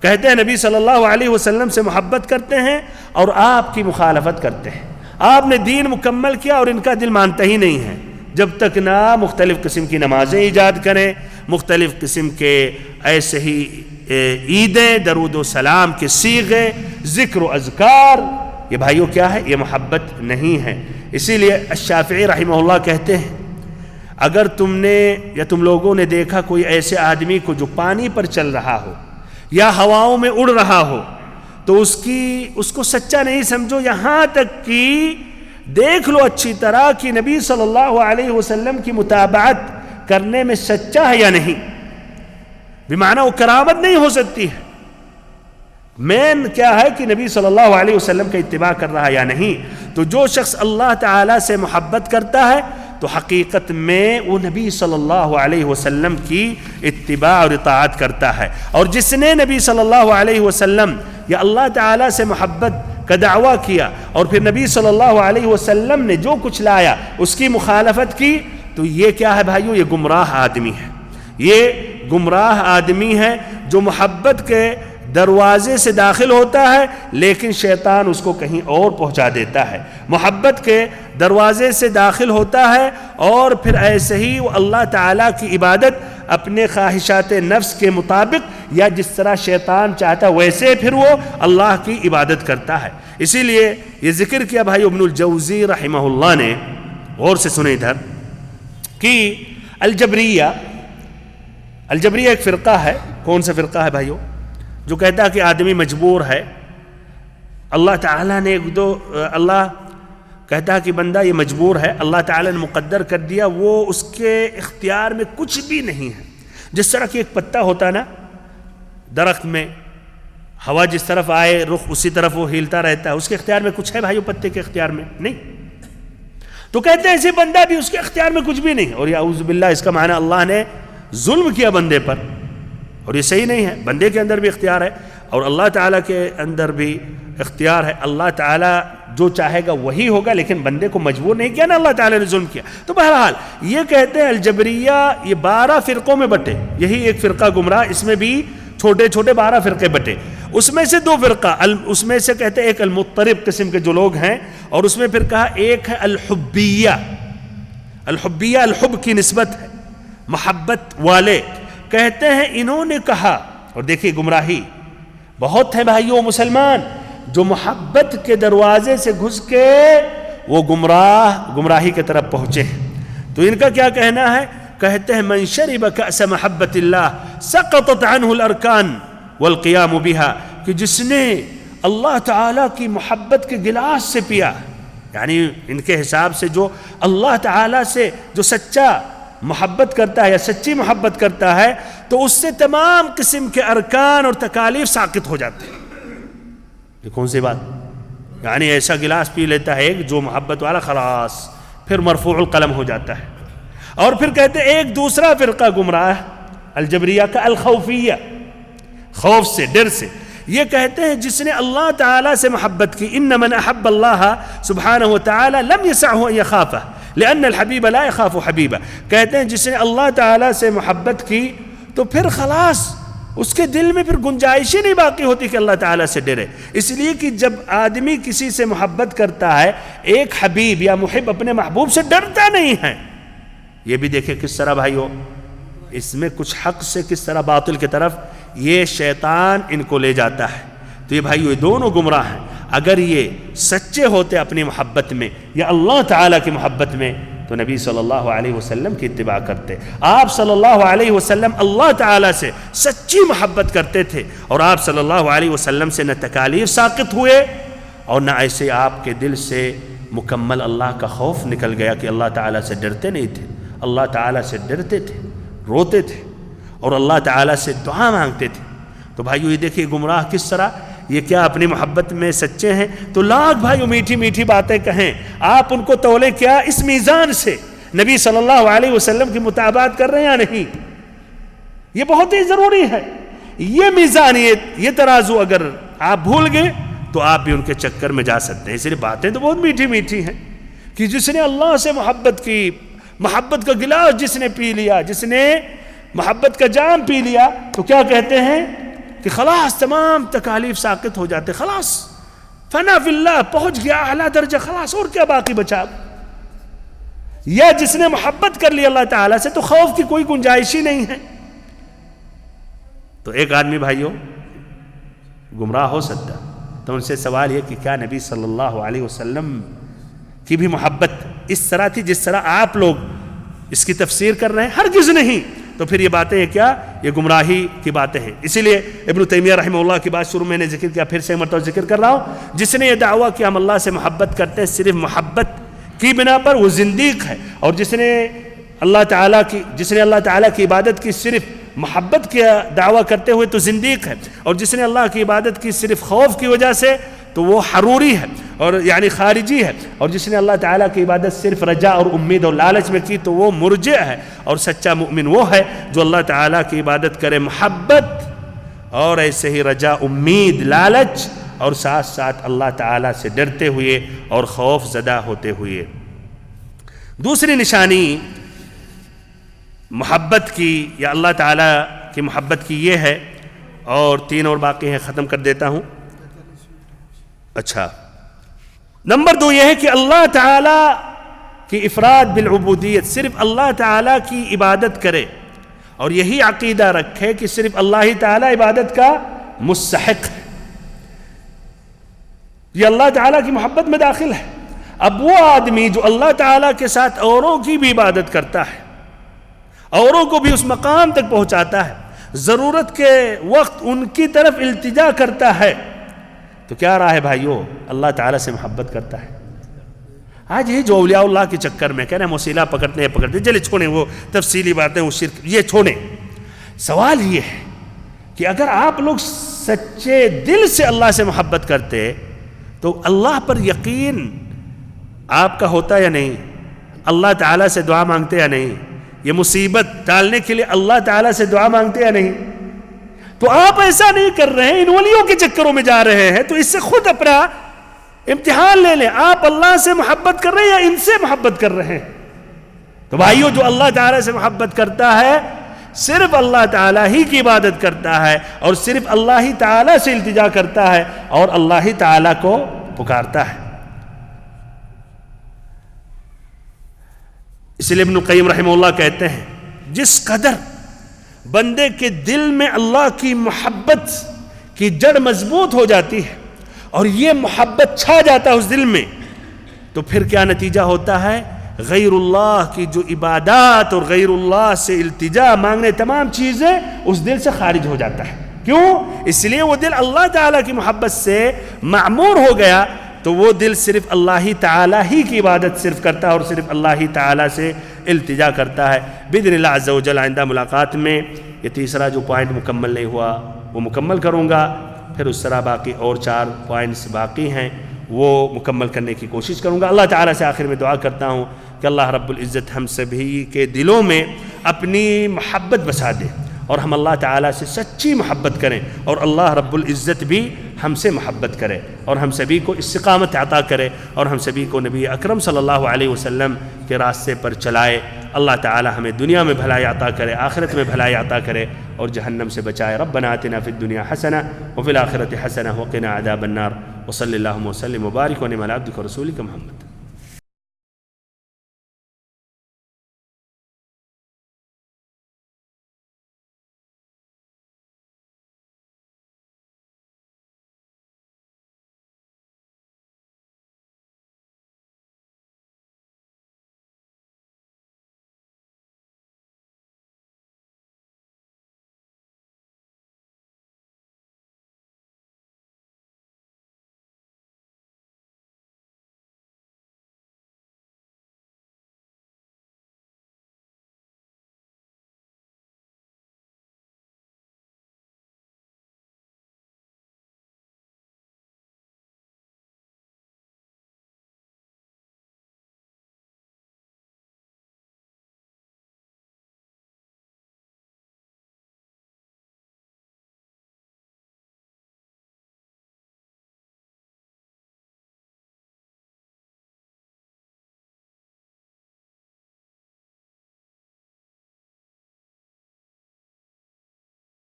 کہتے ہیں نبی صلی اللہ علیہ وسلم سے محبت کرتے ہیں اور آپ کی مخالفت کرتے ہیں. آپ نے دین مکمل کیا اور ان کا دل مانتا ہی نہیں ہے جب تک نہ مختلف قسم کی نمازیں ایجاد کریں، مختلف قسم کے ایسے ہی عیدیں، درود و سلام کے صیغے، ذکر و اذکار. یہ بھائیو کیا ہے؟ یہ محبت نہیں ہے. اسی لیے الشافعی رحمہ اللہ کہتے ہیں اگر تم نے یا تم لوگوں نے دیکھا کوئی ایسے آدمی کو جو پانی پر چل رہا ہو یا ہواؤں میں اڑ رہا ہو تو اس کو سچا نہیں سمجھو، یہاں تک کہ دیکھ لو اچھی طرح کہ نبی صلی اللہ علیہ وسلم کی متابعت کرنے میں سچا ہے یا نہیں. بمعنی وہ کرامت نہیں ہو سکتی ہے، مین کیا ہے کہ نبی صلی اللہ علیہ وسلم کا اتباع کر رہا یا نہیں. تو جو شخص اللہ تعالیٰ سے محبت کرتا ہے تو حقیقت میں وہ نبی صلی اللہ علیہ وسلم کی اتباع اور اطاعت کرتا ہے. اور جس نے نبی صلی اللہ علیہ وسلم یا اللہ تعالیٰ سے محبت کا دعویٰ کیا اور پھر نبی صلی اللہ علیہ وسلم نے جو کچھ لایا اس کی مخالفت کی، تو یہ کیا ہے بھائیو؟ یہ گمراہ آدمی ہے. یہ گمراہ آدمی ہے جو محبت کے دروازے سے داخل ہوتا ہے لیکن شیطان اس کو کہیں اور پہنچا دیتا ہے. محبت کے دروازے سے داخل ہوتا ہے اور پھر ایسے ہی وہ اللہ تعالیٰ کی عبادت اپنے خواہشات نفس کے مطابق یا جس طرح شیطان چاہتا ہے ویسے پھر وہ اللہ کی عبادت کرتا ہے. اسی لیے یہ ذکر کیا بھائی ابن الجوزی رحمہ اللہ نے، غور سے سنیں ادھر، کہ الجبریہ ایک فرقہ ہے. کون سا فرقہ ہے بھائیو؟ جو کہتا ہے کہ آدمی مجبور ہے، اللہ تعالیٰ نے اللہ کہتا ہے کہ بندہ یہ مجبور ہے، اللہ تعالیٰ نے مقدر کر دیا، وہ اس کے اختیار میں کچھ بھی نہیں ہے. جس طرح کہ ایک پتا ہوتا نا درخت میں، ہوا جس طرف آئے رخ اسی طرف وہ ہلتا رہتا ہے، اس کے اختیار میں کچھ ہے بھائیو؟ پتے کے اختیار میں نہیں. تو کہتے ہیں ایسے بندہ بھی اس کے اختیار میں کچھ بھی نہیں. اور یا اعوذ باللہ، اس کا معنی اللہ نے ظلم کیا بندے پر، اور یہ صحیح نہیں ہے. بندے کے اندر بھی اختیار ہے اور اللہ تعالیٰ کے اندر بھی اختیار ہے. اللہ تعالیٰ جو چاہے گا وہی ہوگا، لیکن بندے کو مجبور نہیں کیا نا اللہ تعالیٰ نے ظلم کیا. تو بہرحال یہ کہتے ہیں الجبریہ یہ 12 فرقوں میں بٹے، یہی ایک فرقہ گمراہ، اس میں بھی چھوٹے چھوٹے 12 فرقے بٹے. اس میں سے 2 فرقہ، اس میں سے کہتے ہیں ایک المضطرب قسم کے جو لوگ ہیں، اور اس میں پھر کہا ایک ہے الحبیہ. الحبیہ الحب کی نسبت ہے، محبت والے. کہتے ہیں انہوں نے کہا، اور دیکھیے گمراہی بہت ہے بھائیوں مسلمان، جو محبت کے دروازے سے گھس کے وہ گمراہی کی طرف پہنچے ہیں. تو ان کا کیا کہنا ہے؟ کہتے ہیں من شرب کأس محبت اللہ سقطت عنہ الارکان والقیام بها، کہ جس نے اللہ تعالیٰ کی محبت کے گلاس سے پیا، یعنی ان کے حساب سے جو اللہ تعالیٰ سے جو سچا محبت کرتا ہے یا سچی محبت کرتا ہے، تو اس سے تمام قسم کے ارکان اور تکالیف ساقط ہو جاتے ہیں. یہ کون سی بات؟ یعنی ایسا گلاس پی لیتا ہے جو محبت والا، خلاص پھر مرفوع القلم ہو جاتا ہے. اور پھر کہتے ہیں ایک دوسرا فرقہ گمراہ الجبریہ کا الخوفیہ، خوف سے، ڈر سے. یہ کہتے ہیں جس نے اللہ تعالیٰ سے محبت کی، ان من احب اللہ سبحانہ وتعالی لم يسعه ان يخافه لان الحبیب لا يخاف حبیبہ. کہتے ہیں جس نے اللہ تعالیٰ سے محبت کی تو پھر خلاص اس کے دل میں پھر گنجائش ہی نہیں باقی ہوتی کہ اللہ تعالیٰ سے ڈرے. اس لیے کہ جب آدمی کسی سے محبت کرتا ہے، ایک حبیب یا محب اپنے محبوب سے ڈرتا نہیں ہے. یہ بھی دیکھیں کس طرح بھائیو، اس میں کچھ حق سے کس طرح باطل کی طرف یہ شیطان ان کو لے جاتا ہے. تو یہ بھائیو یہ دونوں گمراہ ہیں. اگر یہ سچے ہوتے اپنی محبت میں یا اللہ تعالیٰ کی محبت میں تو نبی صلی اللہ علیہ وسلم کی اتباع کرتے. آپ صلی اللہ علیہ وسلم اللہ تعالیٰ سے سچی محبت کرتے تھے، اور آپ صلی اللہ علیہ وسلم سے نہ تکالیف ساقط ہوئے اور نہ ایسے آپ کے دل سے مکمل اللہ کا خوف نکل گیا کہ اللہ تعالیٰ سے ڈرتے نہیں تھے. اللہ تعالیٰ سے ڈرتے تھے، روتے تھے اور اللہ تعالیٰ سے دعا مانگتے تھے. تو بھائیو یہ دیکھیے گمراہ کس طرح، یہ کیا اپنی محبت میں سچے ہیں تو لاکھ بھائیو میٹھی میٹھی باتیں کہیں، آپ ان کو تولے کیا اس میزان سے نبی صلی اللہ علیہ وسلم کی مطابقت کر رہے ہیں یا نہیں. یہ بہت ہی ضروری ہے. یہ میزان، یہ ترازو اگر آپ بھول گئے تو آپ بھی ان کے چکر میں جا سکتے ہیں. اس لیے باتیں تو بہت میٹھی میٹھی ہیں کہ جس نے اللہ سے محبت کی، محبت کا گلاس جس نے پی لیا، جس نے محبت کا جام پی لیا، تو کیا کہتے ہیں کہ خلاص تمام تکالیف ساقط ہو جاتے، خلاص فنا فی اللہ، پہنچ گیا اعلیٰ درجہ، خلاص اور کیا باقی بچا. یا جس نے محبت کر لی اللہ تعالیٰ سے تو خوف کی کوئی گنجائش ہی نہیں ہے. تو ایک آدمی بھائیوں گمراہ ہو سکتا، تو ان سے سوال یہ کہ کیا نبی صلی اللہ علیہ وسلم کی بھی محبت اس طرح تھی جس طرح آپ لوگ اس کی تفسیر کر رہے ہیں؟ ہرگز نہیں. تو پھر یہ باتیں کیا، یہ گمراہی کی باتیں ہیں. اسی لیے ابن تیمیہ رحمہ اللہ کی بات شروع میں نے ذکر کیا، پھر سے مرتبہ ذکر کر رہا ہوں، جس نے یہ دعویٰ کہ ہم اللہ سے محبت کرتے ہیں صرف محبت کی بنا پر، وہ زندیق ہے. اور جس نے اللہ تعالیٰ کی عبادت کی صرف محبت کا دعویٰ کرتے ہوئے تو زندیق ہے، اور جس نے اللہ کی عبادت کی صرف خوف کی وجہ سے تو وہ حروری ہے اور یعنی خارجی ہے، اور جس نے اللہ تعالیٰ کی عبادت صرف رجا اور امید اور لالچ میں کی تو وہ مرجع ہے. اور سچا مومن وہ ہے جو اللہ تعالیٰ کی عبادت کرے محبت اور ایسے ہی رجا، امید، لالچ اور ساتھ ساتھ اللہ تعالیٰ سے ڈرتے ہوئے اور خوف زدہ ہوتے ہوئے. دوسری نشانی محبت کی یا اللہ تعالیٰ کی محبت کی یہ ہے، اور 3 اور باقی ہیں، ختم کر دیتا ہوں. اچھا، نمبر 2 یہ ہے کہ اللہ تعالیٰ کی افراد بالعبودیت، صرف اللہ تعالیٰ کی عبادت کرے اور یہی عقیدہ رکھے کہ صرف اللہ ہی تعالیٰ عبادت کا مستحق ہے. یہ اللہ تعالیٰ کی محبت میں داخل ہے. اب وہ آدمی جو اللہ تعالیٰ کے ساتھ اوروں کی بھی عبادت کرتا ہے، اوروں کو بھی اس مقام تک پہنچاتا ہے، ضرورت کے وقت ان کی طرف التجا کرتا ہے تو کیا رہا ہے بھائیو؟ اللہ تعالیٰ سے محبت کرتا ہے۔ آج یہ جو اولیاء اللہ کے چکر میں کہنا وسیلہ پکڑتے چلے چھوڑیں وہ تفصیلی باتیں، وہ شرک، یہ چھوڑیں۔ سوال یہ ہے کہ اگر آپ لوگ سچے دل سے اللہ سے محبت کرتے تو اللہ پر یقین آپ کا ہوتا یا نہیں؟ اللہ تعالیٰ سے دعا مانگتے یا نہیں؟ یہ مصیبت ٹالنے کے لیے اللہ تعالیٰ سے دعا مانگتے یا نہیں؟ تو آپ ایسا نہیں کر رہے ہیں، ان ولیوں کے چکروں میں جا رہے ہیں، تو اس سے خود اپنا امتحان لے لیں، آپ اللہ سے محبت کر رہے ہیں یا ان سے محبت کر رہے ہیں؟ تو بھائیو، جو اللہ تعالیٰ سے محبت کرتا ہے صرف اللہ تعالیٰ ہی کی عبادت کرتا ہے اور صرف اللہ ہی تعالیٰ سے التجا کرتا ہے اور اللہ ہی تعالیٰ کو پکارتا ہے۔ اس لیے ابن القیم رحمہ اللہ کہتے ہیں جس قدر بندے کے دل میں اللہ کی محبت کی جڑ مضبوط ہو جاتی ہے اور یہ محبت چھا جاتا ہے اس دل میں، تو پھر کیا نتیجہ ہوتا ہے؟ غیر اللہ کی جو عبادات اور غیر اللہ سے التجا مانگنے تمام چیزیں اس دل سے خارج ہو جاتا ہے۔ کیوں؟ اس لیے وہ دل اللہ تعالیٰ کی محبت سے معمور ہو گیا، تو وہ دل صرف اللہ ہی تعالیٰ ہی کی عبادت صرف کرتا ہے اور صرف اللہ ہی تعالیٰ سے التجا کرتا ہے۔ بإذن اللہ عز و جل آئندہ ملاقات میں یہ تیسرا جو پوائنٹ مکمل نہیں ہوا وہ مکمل کروں گا، پھر اس طرح باقی اور 4 پوائنٹس باقی ہیں وہ مکمل کرنے کی کوشش کروں گا۔ اللہ تعالیٰ سے آخر میں دعا کرتا ہوں کہ اللہ رب العزت ہم سبھی کے دلوں میں اپنی محبت بسا دے اور ہم اللہ تعالیٰ سے سچی محبت کریں اور اللہ رب العزت بھی ہم سے محبت کرے اور ہم سبھی کو استقامت عطا کرے اور ہم سبھی کو نبی اکرم صلی اللہ علیہ وسلم کے راستے پر چلائے۔ اللہ تعالیٰ ہمیں دنیا میں بھلائی عطا کرے، آخرت میں بھلائی عطا کرے اور جہنم سے بچائے۔ ربنا آتنا فی الدنیا حسنہ وفی الآخرۃ حسنہ وقنا عذاب النار، وصلی اللہم وسلم وبارک وانعم علی عبدک ورسولک محمد۔